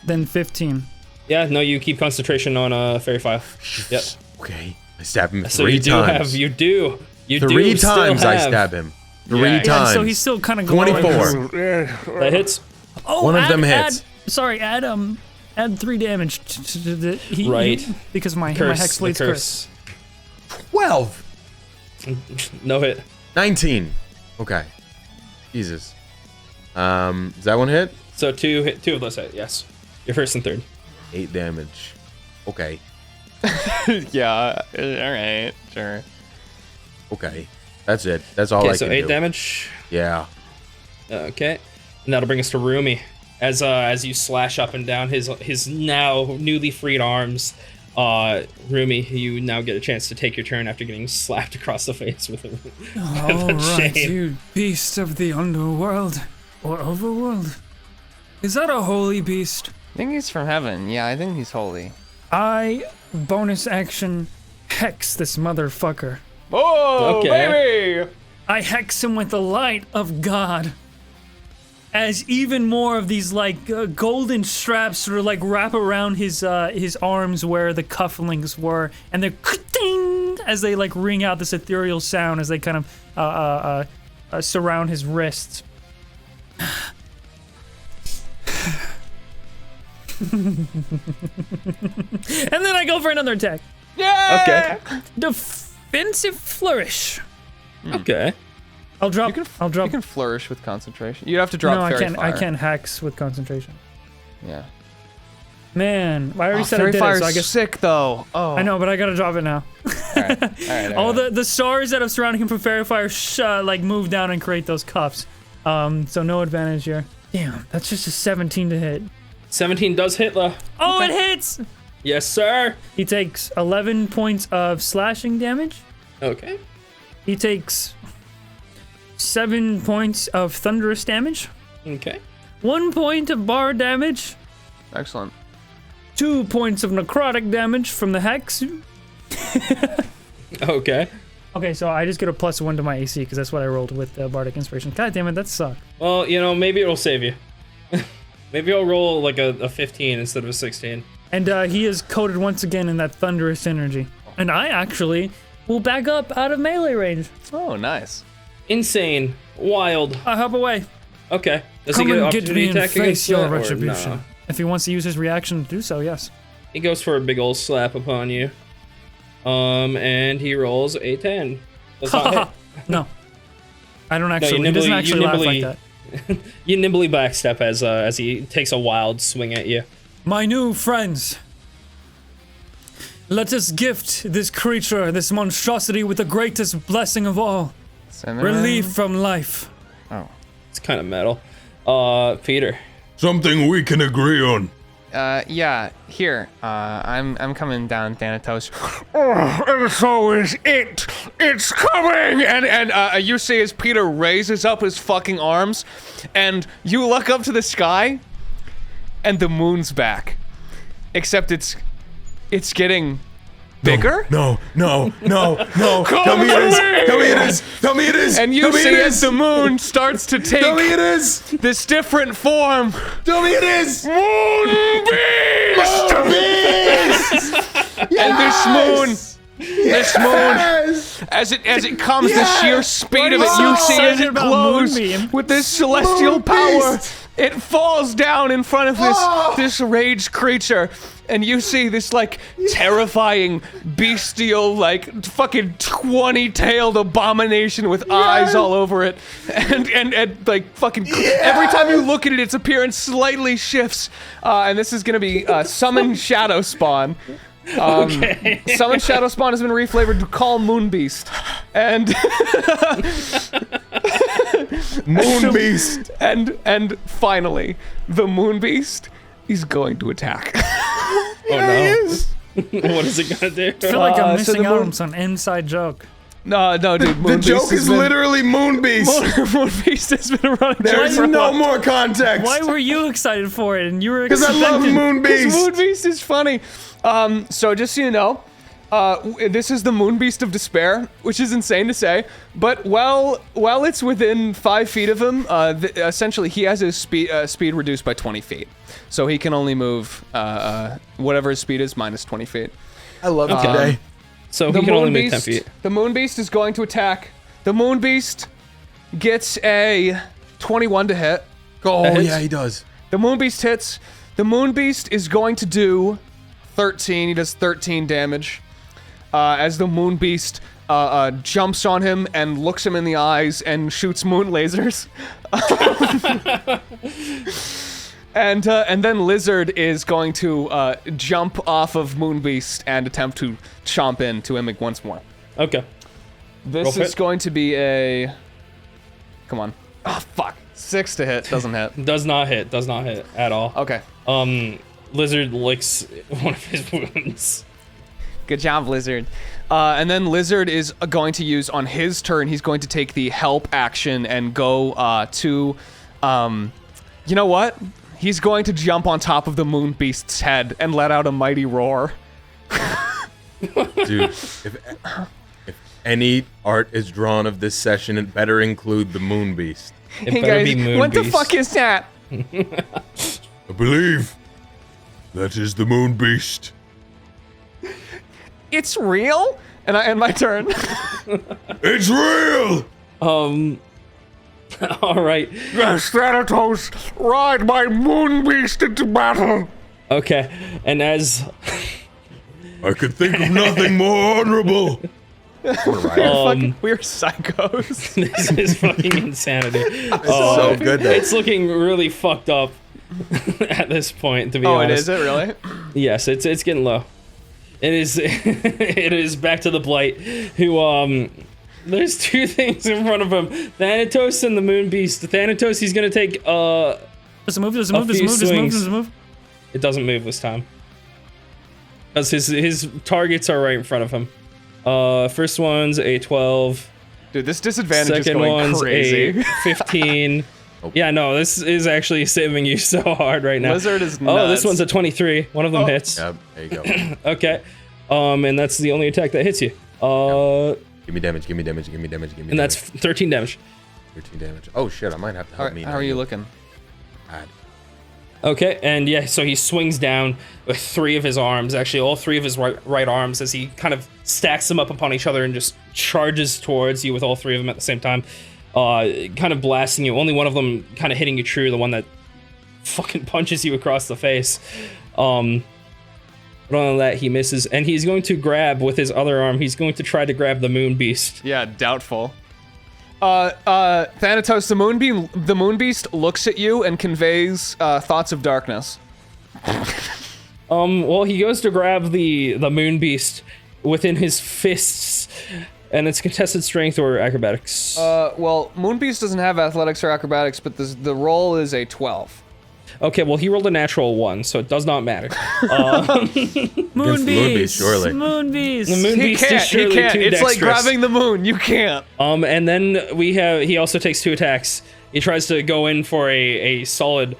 Then 15. Yeah, no, you keep concentration on fairy fire. Yep. Okay. I stab him So three you do times. have. You do. You Three do still times I have- stab him. Three Yeah, times. So he's still kind of glowing. 24. That hits. Oh, One of them hits. Add 3 damage to the Right. because my Curse. hex The blade's curse. 12. No hit. 19. Okay. Jesus. Does that one hit? So two of those hit. Yes. Your first and third. 8 damage. Okay. Yeah. All right. Sure. Okay. That's it. That's all Okay, I so can 8 do. damage. Yeah. Okay. And that'll bring us to Rumi. As you slash up and down his now newly freed arms, Rumi, you now get a chance to take your turn after getting slapped across the face with a, All right, chain. you beast of the underworld or overworld. Is that a holy beast? I think he's from heaven. Yeah, I think he's holy. I bonus action hex this motherfucker. Oh, Okay. baby! I hex him with the light of God. As even more of these golden straps sort of like wrap around his arms where the cufflinks were, and they're ding as they like ring out this ethereal sound as they kind of surround his wrists. And then I go for another attack. Yeah. Okay. Defensive flourish. Okay. I'll drop. I'll drop. You can flourish with concentration. You'd have to drop No, I fairy can't. fire. I can't hex with concentration. Yeah. Man, I already said I fairy did it, fire's so I guess. sick though. Oh. I know, but I gotta drop it now. All the stars that are surrounding him from fairy fire move down and create those cuffs. So no advantage here. Damn, that's just a 17 to hit. 17 does hit, though. Oh, it hits! Yes, sir. He takes 11 points of slashing damage. Okay. He takes 7 points of thunderous damage. Okay. 1 point of bar damage. Excellent. 2 points of necrotic damage from the hex. Okay. Okay, so I just get a +1 to my AC because that's what I rolled with Bardic Inspiration. God damn it, that sucked. Well, maybe it'll save you. Maybe I'll roll like a 15 instead of a 16. And he is coated once again in that thunderous energy. And I actually will back up out of melee range. Oh, nice. Insane. Wild. I hop away. Okay. Does Come he get an and get opportunity me and attack face against your that, or retribution. no? If he wants to use his reaction to do so, yes. He goes for a big old slap upon you. And he rolls a 10. Does not hit. No. I don't actually. you He doesn't nimbly- actually you laugh like nimbly- that. You nimbly backstep as he takes a wild swing at you. My new friends. Let us gift this creature, this monstrosity, with the greatest blessing of all. Relief from life. It's kind of metal. Peter. Something we can agree on. Yeah. Here. I'm coming down, Thanatos. And so is it. It's coming. And you see as Peter raises up his fucking arms, and you look up to the sky, and the moon's back. Except it's getting bigger. No. Tell me it is. Tell me it is. Tell me it is. And you Tell me see it as is. the moon starts to Tell me take it is. this different form. Tell me it is. And this moon, as it comes, the sheer speed of it, you see as excited it about glows Moonbeam? with this celestial power. It falls down in front of this raged creature, and you see this terrifying, bestial, fucking 20-tailed abomination with eyes all over it, and fucking every time you look at it, its appearance slightly shifts, and this is gonna be Summon Shadow Spawn. Summon Shadow Spawn has been reflavored to call Moon Beast, and Moon Beast. and finally, the Moon Beast is going to attack. Oh no. What is it gonna do? I feel like I'm so missing the out moon- on some inside joke. No, dude. The Moonbeast joke has is been- literally Moonbeast. Moonbeast has been running. There's for a no long more context. Why were you excited for it and you were Because I love expecting? Moonbeast. Moonbeast is funny. So just so you know, this is the Moonbeast of Despair, which is insane to say. But while it's within 5 feet of him, essentially he has his speed reduced by 20 feet. So he can only move whatever his speed is minus 20 feet. I love today. So he can only move 10 feet. The Moonbeast is going to attack. The Moonbeast gets a 21 to hit. Oh, hits. yeah, he does. The Moonbeast hits. The Moonbeast is going to do 13. He does 13 damage. As the Moonbeast jumps on him and looks him in the eyes and shoots moon lasers. And then Lizard is going to jump off of Moonbeast and attempt to chomp into him once more. Okay. This Roll for is it. going to be a... Come on. Oh, fuck. 6 to hit. Doesn't hit. Does not hit at all. Okay. Lizard licks one of his wounds. Good job, Lizard. And then Lizard is going to use, on his turn, he's going to take the help action and go to... you know what? He's going to jump on top of the Moonbeast's head and let out a mighty roar. Dude, if any art is drawn of this session, it better include the Moonbeast. It Hey better guys, be Moonbeast. what the fuck is that? I believe that is the Moonbeast. It's real? And my turn. It's real! All right. Yes, Thanatos, ride my Moonbeast into battle. Okay. And as I could think of nothing more honorable. We're psychos. this is fucking insanity. So good though. It's looking really fucked up at this point, to be Oh, it honest. is it really? Yes, it's getting low. It is it is back to the Blight, who there's 2 things in front of him. Thanatos and the Moonbeast. Thanatos, he's gonna take There's a move, there's a move, there's a few move, there's a move, swings. there's a move. It doesn't move this time. Because his targets are right in front of him. First one's a 12. Dude, this disadvantage is Second going one's crazy. a 15. Yeah, no, this is actually saving you so hard right now. Lizard is Oh, this nuts. one's a 23. One of them hits. Yep, there you go. Okay. And that's the only attack that hits you. Give me damage, give me damage, give me damage, give me And that's damage. 13 damage. 13 damage. Oh shit, I might have to help me. How are you looking? Bad. Okay, and yeah, so he swings down with 3 of his arms, actually all 3 of his right arms, as he kind of stacks them up upon each other and just charges towards you with all 3 of them at the same time, kind of blasting you. Only one of them kind of hitting you true, the one that fucking punches you across the face. But on that, he misses, and he's going to grab with his other arm. He's going to try to grab the Moonbeast. Yeah, doubtful. Thanatos, the Moonbeast looks at you and conveys thoughts of darkness. Well, he goes to grab the Moonbeast within his fists, and it's contested strength or acrobatics. Well, Moonbeast doesn't have athletics or acrobatics, but the roll is a 12. Okay, well, he rolled a natural 1, so it does not matter. Moonbeast, surely. Moonbeast. The Moonbeast is surely He can't. too It's like dexterous. grabbing the moon. You can't. And then he also takes 2 attacks. He tries to go in for a solid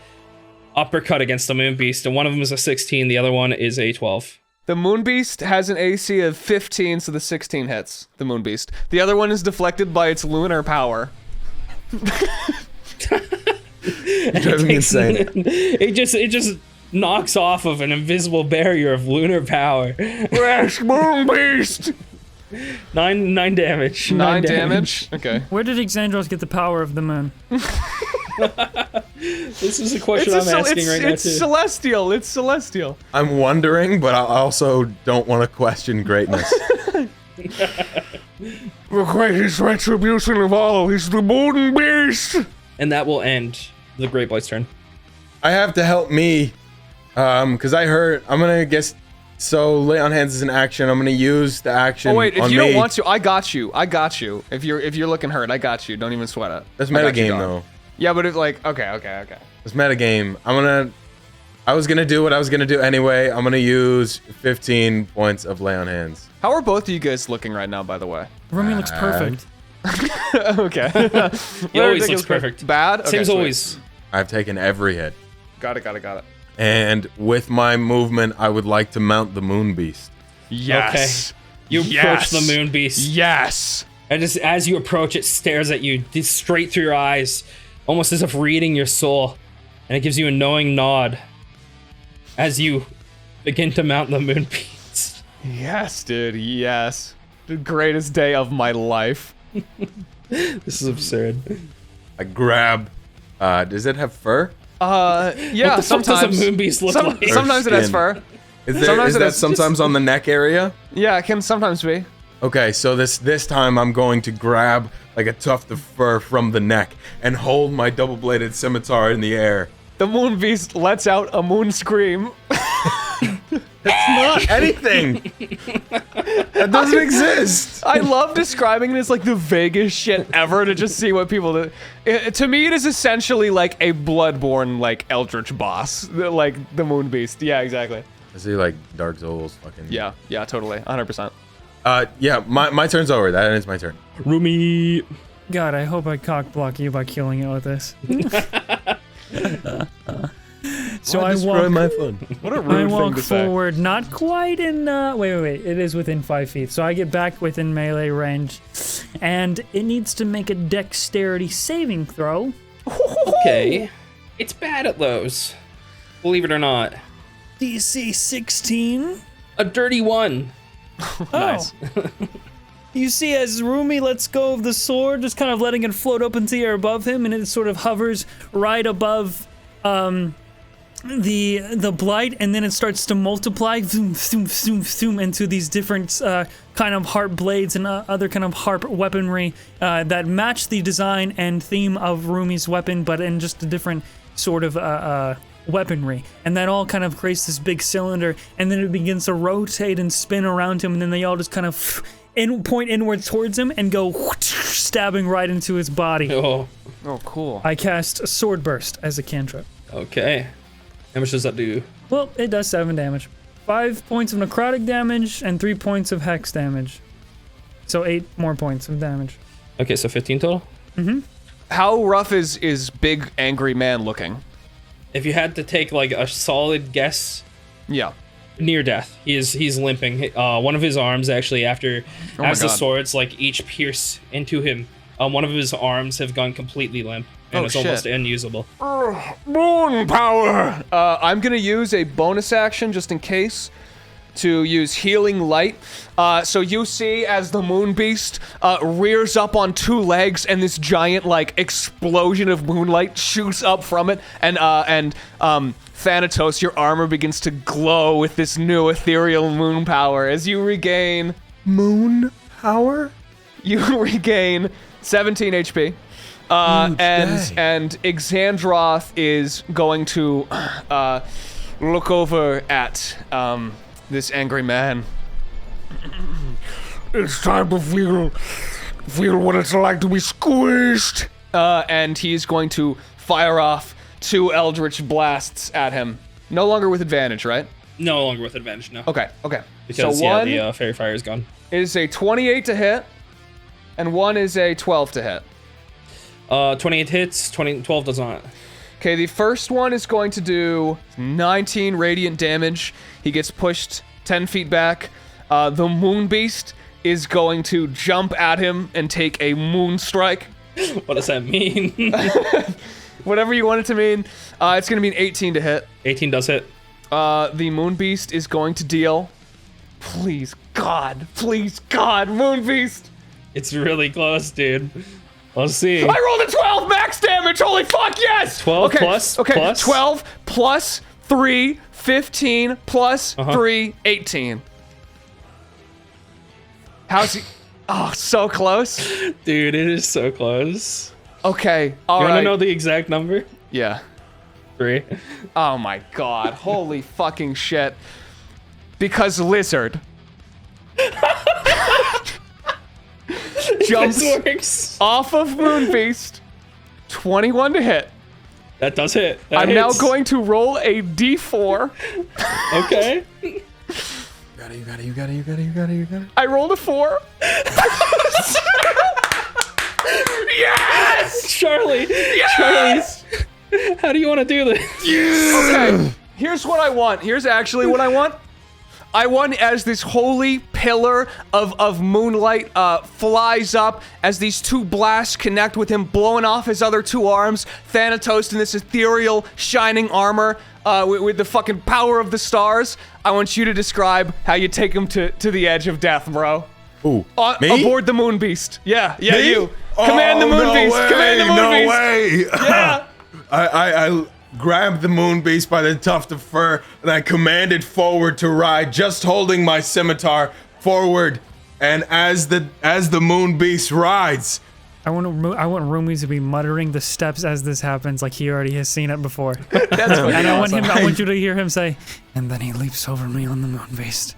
uppercut against the Moonbeast, and one of them is a 16, the other one is a 12. The Moonbeast has an AC of 15, so the 16 hits the Moonbeast. The other one is deflected by its lunar power. Driving me insane. It just knocks off of an invisible barrier of lunar power. Yes, Moonbeast. 9 damage. 9 damage? Okay. Where did Exandros get the power of the moon? This is a question I'm asking right now, it's too. celestial. It's celestial. I'm wondering, but I also don't want to question greatness. The greatest retribution of all is the Moonbeast. And that will end the Great Blight's turn. I have to help me, because I heard. I'm gonna guess. So lay on hands is an action. I'm gonna use the action. Oh wait, if on you me. don't want to, I got you. I got you. If you're looking hurt, I got you. Don't even sweat it. That's I got you, metagame dog. though. Yeah, but it's like okay. It's metagame. I was gonna do what I was gonna do anyway. I'm gonna use 15 points of lay on hands. How are both of you guys looking right now, by the way? Rumi looks perfect. Okay. He always looks perfect. Bad? Okay, Same as sweet. always. I've taken every hit. Got it. And with my movement, I would like to mount the Moon Beast. Yes. You Yes. approach the moon beast. Yes. And just as you approach, it stares at you straight through your eyes, almost as if reading your soul. And it gives you a knowing nod as you begin to mount the moon beast. Yes, dude. Yes. The greatest day of my life. This is absurd. I grab. Does it have fur? Yeah, What the fuck sometimes. does a moon beast look like? Sometimes it has skin? fur. Is Sometimes it that has- sometimes on the neck area? Yeah, it can sometimes be. Okay, so this time I'm going to grab like a tuft of fur from the neck and hold my double-bladed scimitar in the air. The moon beast lets out a moon scream. Not anything. That doesn't exist. I love describing it as like the vaguest shit ever to just see what people do. To me, it is essentially like a Bloodborne like eldritch boss, like the moon beast. Yeah, exactly. I see like Dark Souls fucking. Yeah, totally, 100%. Yeah, my turn's over. That ends my turn. Rumi. God, I hope I cock block you by killing it with this. So I walk. my fun. What a I rude thing walk to say. forward, not quite in. Wait. It is within 5 feet, so I get back within melee range, and it needs to make a dexterity saving throw. Okay. It's bad at those. Believe it or not. DC 16. A dirty one. Nice. You see, as Rumi lets go of the sword, just kind of letting it float up into the air above him, and it sort of hovers right above the blight, and then it starts to multiply zoom, zoom, zoom, zoom, into these different kind of harp blades and other kind of harp weaponry that match the design and theme of Rumi's weapon, but in just a different sort of weaponry. And that all kind of creates this big cylinder, and then it begins to rotate and spin around him, and then they all just kind of point inward towards him and go stabbing right into his body. Oh. Oh, cool. I cast Sword Burst as a cantrip. Okay. How much does that do? Well, it does 7 damage. 5 points of necrotic damage and 3 points of hex damage. So 8 more points of damage. Okay, so 15 total? How rough is big angry man looking? If you had to take like a solid guess, Yeah. near death. He's limping. One of his arms actually, after my as the God. swords like each pierce into him, one of his arms have gone completely limp and Oh, it's shit. almost unusable. Moon power! I'm gonna use a bonus action just in case to use Healing Light. So you see as the Moon Beast rears up on 2 legs and this giant like explosion of moonlight shoots up from it, and Thanatos, your armor begins to glow with this new ethereal moon power as you regain Moon power? you regain 17 HP. And Exandroth is going to look over at this angry man. It's time to feel what it's like to be squished. And he's going to fire off 2 Eldritch Blasts at him. No longer with advantage, right? No longer with advantage now. Okay. Because so one the fairy fire is gone. is a 28 to hit, and one is a 12 to hit. 28 hits, 12 does not. Okay, the first one is going to do 19 radiant damage. He gets pushed 10 feet back. The Moon Beast is going to jump at him and take a Moon Strike. What does that mean? Whatever you want it to mean. It's going to mean 18 to hit. 18 does hit. The Moon Beast is going to deal... Please, God, Moon Beast! It's really close, dude. Let's see. I rolled a 12 max damage! Holy fuck, yes! 12 okay, plus? Okay, Plus? 12 plus 3, 15 plus 3, 18. How's he... Oh, so close. Dude, it is so close. Okay, all You right. want to know the exact number? Yeah. 3. Oh my god, holy fucking shit. Because Lizard... jumps This works. off of Moon Beast, 21 to hit, That does hit. That I'm now hits. going to roll a d4. Okay. You got it. I rolled a 4. Yes! Charlie. Yes! Charlie. How do you want to do this? Okay, here's what I want. Here's actually what I want. I want as this holy pillar of moonlight flies up as these two blasts connect with him blowing off his other 2 arms. Thanatos in this ethereal shining armor with the fucking power of the stars. I want you to describe how you take him to the edge of death, bro. Ooh, me? Aboard the Moon Beast. Yeah, Me? you. Command the Moon Beast. Command the Moon Beast. No way! Yeah. I grabbed the moon beast by the tuft of fur and I commanded forward to ride, just holding my scimitar forward. And as the moon beast rides, I want Rumi to be muttering the steps as this happens, like he already has seen it before. That's fucking And I want awesome. I want you to hear him say, and then he leaps over me on the moon beast.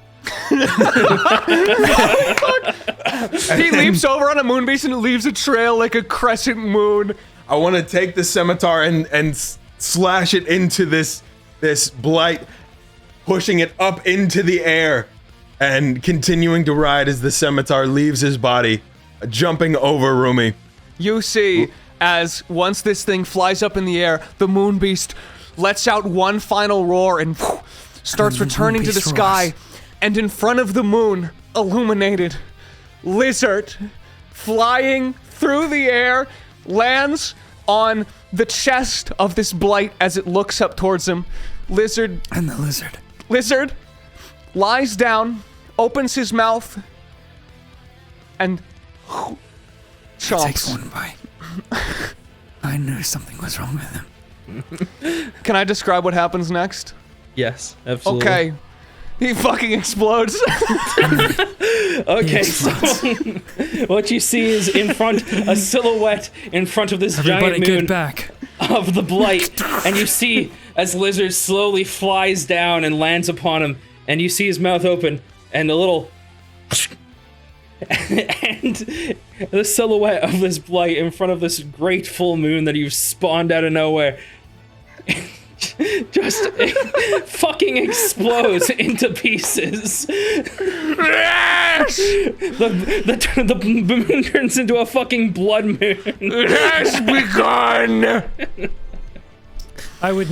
He leaps over on a moon beast and it leaves a trail like a crescent moon. I want to take the scimitar and slash it into this blight, pushing it up into the air and continuing to ride as the scimitar leaves his body, jumping over Rumi. You see, as once this thing flies up in the air, the moon beast lets out one final roar and starts returning to the sky. And in front of the moon, illuminated, lizard flying through the air, lands on the chest of this blight as it looks up towards him. Lizard lies down, opens his mouth, and chomps. Takes one bite. I knew something was wrong with him. Can I describe what happens next? Yes, absolutely. Okay. He fucking explodes. Okay, so what you see is a silhouette in front of this Everybody giant moon get back. of the blight, and you see as Lizard slowly flies down and lands upon him, and you see his mouth open, and a little and the silhouette of this blight in front of this great full moon that you've spawned out of nowhere just fucking explodes into pieces. Yes! The moon turns into a fucking blood moon. It has begun! I would.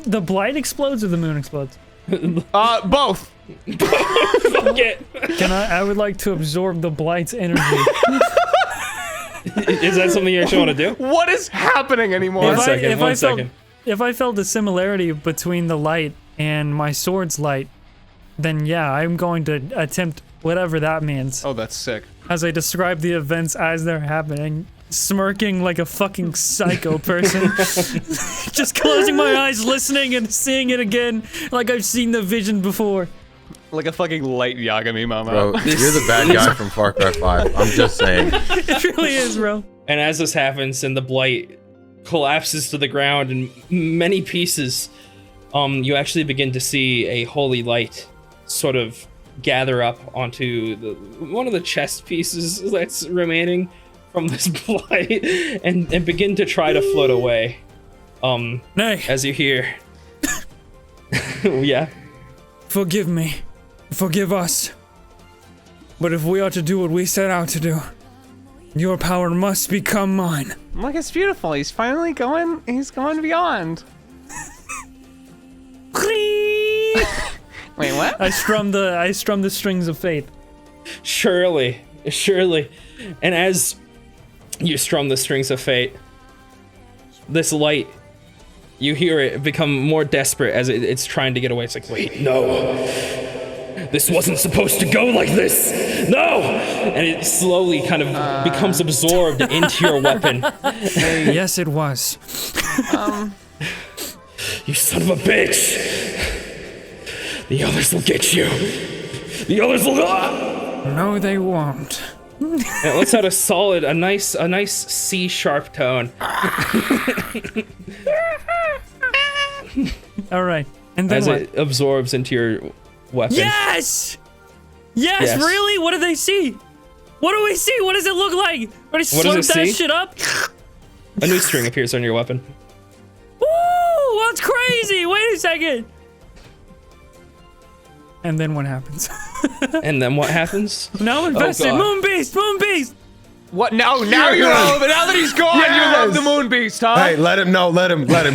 The blight explodes or the moon explodes? Both. Fuck it. I would like to absorb the blight's energy. Is that something you actually want to do? What is happening anymore? One second. If I felt the similarity between the light and my sword's light, then yeah, I'm going to attempt whatever that means. Oh, that's sick. As I describe the events as they're happening, smirking like a fucking psycho person. Just closing my eyes, listening and seeing it again like I've seen the vision before. Like a fucking light Yagami mama. Bro, you're the bad guy from Far Cry 5. I'm just saying. It really is, bro. And as this happens and the blight collapses to the ground in many pieces, you actually begin to see a holy light sort of gather up onto one of the chest pieces that's remaining from this blight and begin to try to float away. Nay. As you hear. Yeah. Forgive me. Forgive us. But if we are to do what we set out to do, your power must become mine. Look, it's beautiful. He's finally going. He's going beyond. Wait, what? I strum the strings of fate. Surely. And as you strum the strings of fate, this light, you hear it become more desperate as it's trying to get away. It's like, wait, no. This wasn't supposed to go like this. No! And it slowly kind of becomes absorbed into your weapon. Yes, it was. You son of a bitch! The others will get you. The others will. No, they won't. Yeah, let's add a nice C sharp tone. All right, and then As what? it absorbs into your weapon. Yes! Yes, really? What do they see? What do we see? What does it look like? Are they What does slurp it that see? shit up? A new string appears on your weapon. sounds crazy. Wait a second. And then what happens? And then what happens? Now invested. God. Moon beast. What? Now you're relevant. Now that he's gone, you love the moon beast, huh? Hey, let him.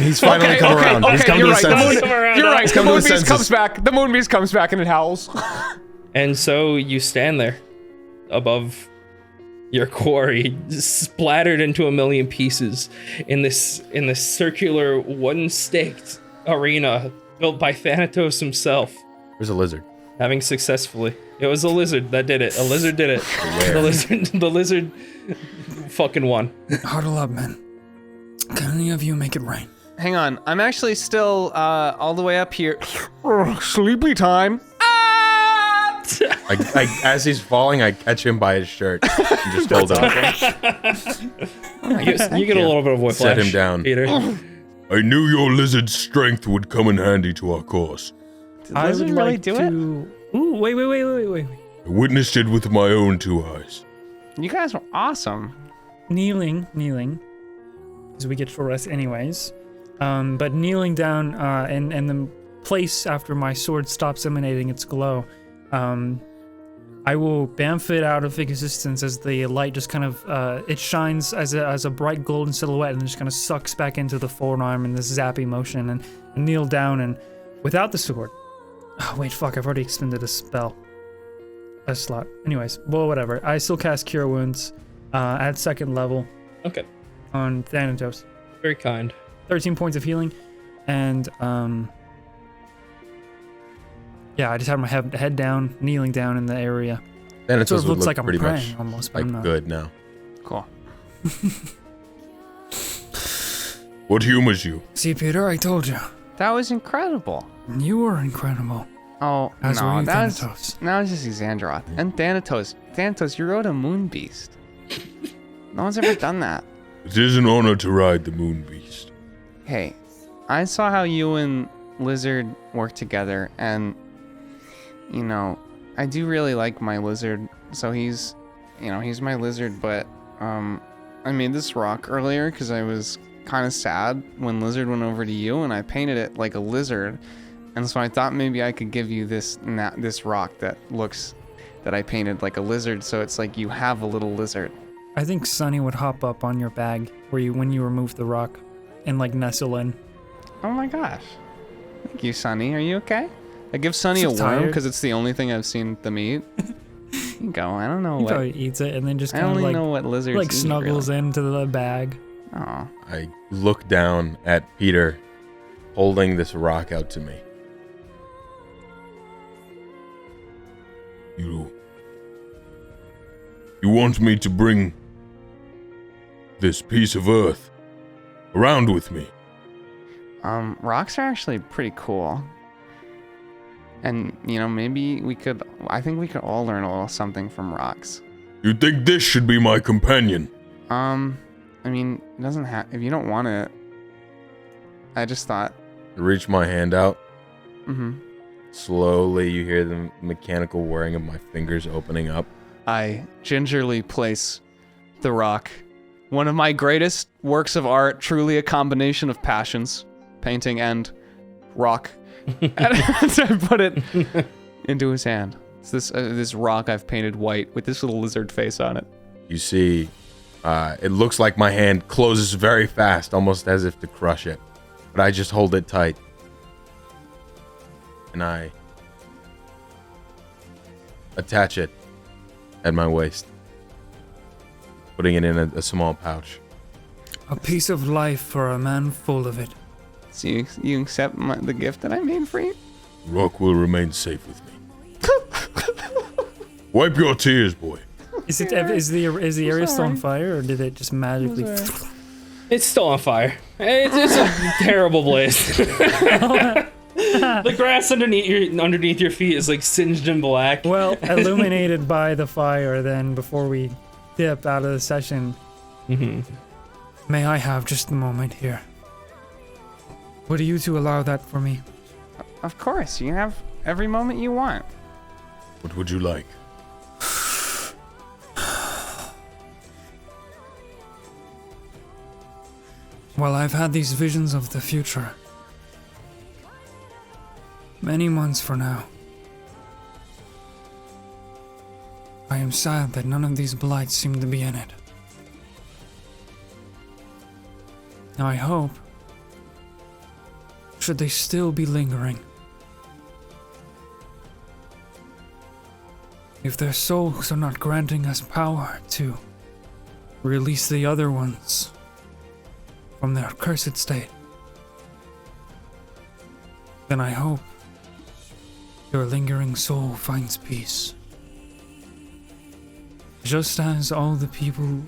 He's finally Okay, come okay, around. okay, He's come to you're his right. The senses. moon- You're right. The come to moon his beast senses. comes back. The moon beast comes back and it howls. And so you stand there above your quarry, splattered into a million pieces in this circular one-staked arena built by Thanatos himself, There's a lizard. having successfully. It was a lizard that did it. A lizard did it. The lizard fucking won. Huddle up, man. Can any of you make it rain? Hang on. I'm actually still all the way up here. Sleepy time. As he's falling, I catch him by his shirt and just hold on. You get a little bit of whiplash. Set him down. Peter. I knew your lizard's strength would come in handy to our cause. I Lizard would really like do to. Ooh, wait. I witnessed it with my own 2 eyes. You guys are awesome. Kneeling, because we get short rest anyways. But kneeling down and the place after my sword stops emanating its glow, I will bamf it out of existence as the light just kind of it shines as a bright golden silhouette and just kind of sucks back into the forearm in this zappy motion and kneel down and without the sword. Oh wait, fuck! I've already expended a spell. A slot. Anyways, well, whatever. I still cast Cure Wounds at 2nd level Okay. on Thanatos. Very kind. 13 points of healing, and yeah, I just have my head down, kneeling down in the area. Thanatos Sort of would looks look like I'm pretty praying much almost, but like I'm not. good now. Cool. What humors you? See, Peter, I told you. That was incredible. You were incredible. Oh, As were no, you, that was Thanatos. just Xandroth. And Thanatos. Thanatos, you rode a moon beast. No one's ever done that. It is an honor to ride the moon beast. Hey, I saw how you and Lizard work together, and, you know, I do really like my lizard. So he's my lizard, but, I made this rock earlier because I was kind of sad when Lizard went over to you, and I painted it like a lizard. And so I thought maybe I could give you this rock that I painted like a lizard, so it's like you have a little lizard. I think Sunny would hop up on your bag when you remove the rock and like nestle in. Oh my gosh. Thank you, Sunny. Are you okay? I give Sunny a Just worm tired. because it's the only thing I've seen them eat. You go. I don't know He what. probably eats it and then just I kind of only like know what lizards eat, snuggles really. into the bag. Oh. I look down at Peter, holding this rock out to me. You want me to bring this piece of earth around with me? Rocks are actually pretty cool. And, maybe I think we could all learn a little something from rocks. You think this should be my companion? I mean, it doesn't have, if you don't want it, I just thought. I reach my hand out. Mm-hmm. Slowly, you hear the mechanical whirring of my fingers opening up. I gingerly place the rock. One of my greatest works of art, truly a combination of passions, painting and rock. And I put it into his hand. It's this rock I've painted white with this little lizard face on it. You see, it looks like my hand closes very fast, almost as if to crush it. But I just hold it tight. And I attach it at my waist, putting it in a small pouch. A piece of life for a man full of it. So you accept the gift that I made for you? The rock will remain safe with me. Wipe your tears, boy. Is the area still on fire, or did it just magically? It's still on fire. It's a terrible blaze. The grass underneath your feet is like singed in black. Well, illuminated by the fire. Then before we dip out of the session, may I have just a moment here? Would you two allow that for me? Of course, you can have every moment you want. What would you like? Well, I've had these visions of the future, Many months from now. I am sad that none of these blights seem to be in it. I hope, should they still be lingering, if their souls are not granting us power to release the other ones from their cursed state, then I hope your lingering soul finds peace. Just as all the people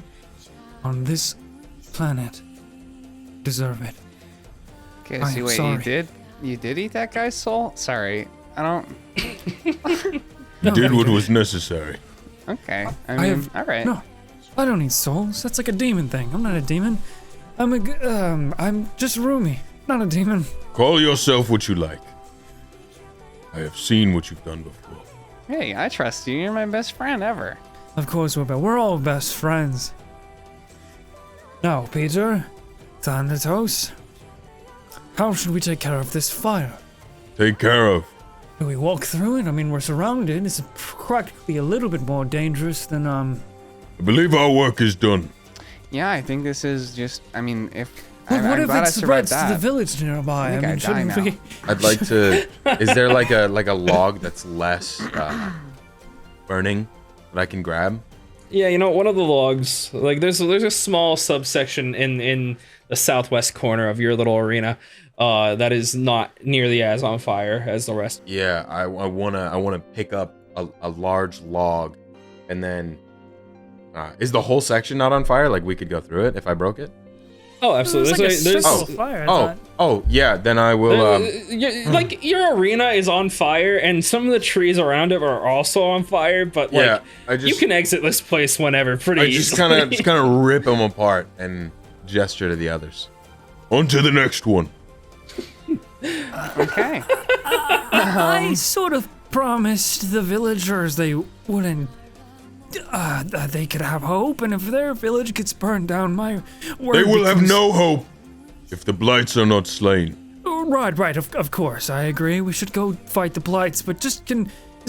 on this planet deserve it. Okay, I so am wait, sorry. you did eat that guy's soul? Sorry, I don't. You did what was necessary. Okay, I I mean, have all right. No, I don't need souls. That's like a demon thing. I'm not a demon. I'm just Rumi, not a demon. Call yourself what you like. I have seen what you've done before. Hey, I trust you. You're my best friend ever. Of course we're all best friends. Now, Peter, Thanatos, how should we take care of this fire? Take care of. Do we walk through it? I mean, we're surrounded. It's practically a little bit more dangerous than I believe our work is done. Yeah, I think this is just. I mean, if. But what I'm if glad it I survived spreads to the that. village nearby? I think I'd die now. I'd like to. Is there like a log that's less burning that I can grab? Yeah, you know, one of the logs, like there's a small subsection in the southwest corner of your little arena that is not nearly as on fire as the rest. Yeah, I wanna pick up a large log, and then is the whole section not on fire? Like we could go through it if I broke it? Oh, absolutely. There's like a circle There's- of fire. I Oh, thought. oh yeah. Then I will. like your arena is on fire, and some of the trees around it are also on fire. But like, Yeah, I you just- can exit this place whenever, pretty I just easily. kind of rip them apart and gesture to the others. On to the next one. Okay. I sort of promised the villagers they wouldn't. They could have hope, and if their village gets burned down, my word They will have becomes- no hope if the blights are not slain. Right, of course, I agree. We should go fight the blights, but is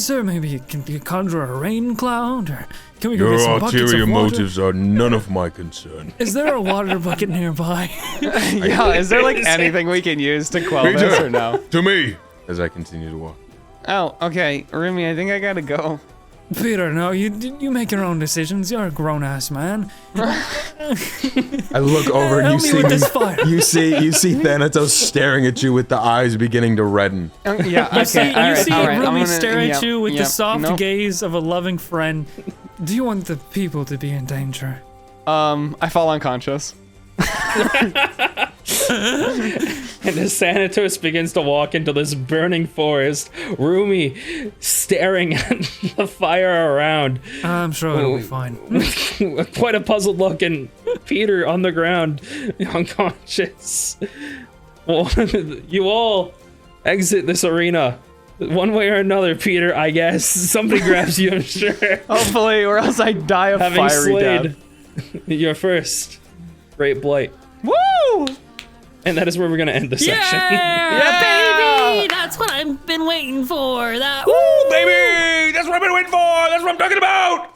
there maybe, can we conjure a rain cloud, or can we go Your get some buckets ulterior of water? motives are none of my concern. Is there a water bucket nearby? Yeah, is there like anything we can use to quell this or no? To me. As I continue to walk. Oh, okay. Rumi, I think I gotta go. Peter, no, you make your own decisions. You're a grown-ass man. I look over and Help me with this fire. you see Thanatos staring at you with the eyes beginning to redden. Yeah, okay. You see, all right, all right. I'm Rumi gonna- stare at yep, you with the yep, soft nope. gaze of a loving friend. Do you want the people to be in danger? I fall unconscious. And as Thanatos begins to walk into this burning forest, Rumi staring at the fire around, I'm sure it'll be fine. with quite a puzzled look, and Peter on the ground, unconscious. Well, you all exit this arena. One way or another, Peter, I guess. Somebody grabs you, I'm sure. Hopefully, or else I die of Having fiery slayed death. your first Great Blight. Woo! And that is where we're going to end the section. Baby! That's what I've been waiting for. Woo, baby! That's what I've been waiting for! That's what I'm talking about!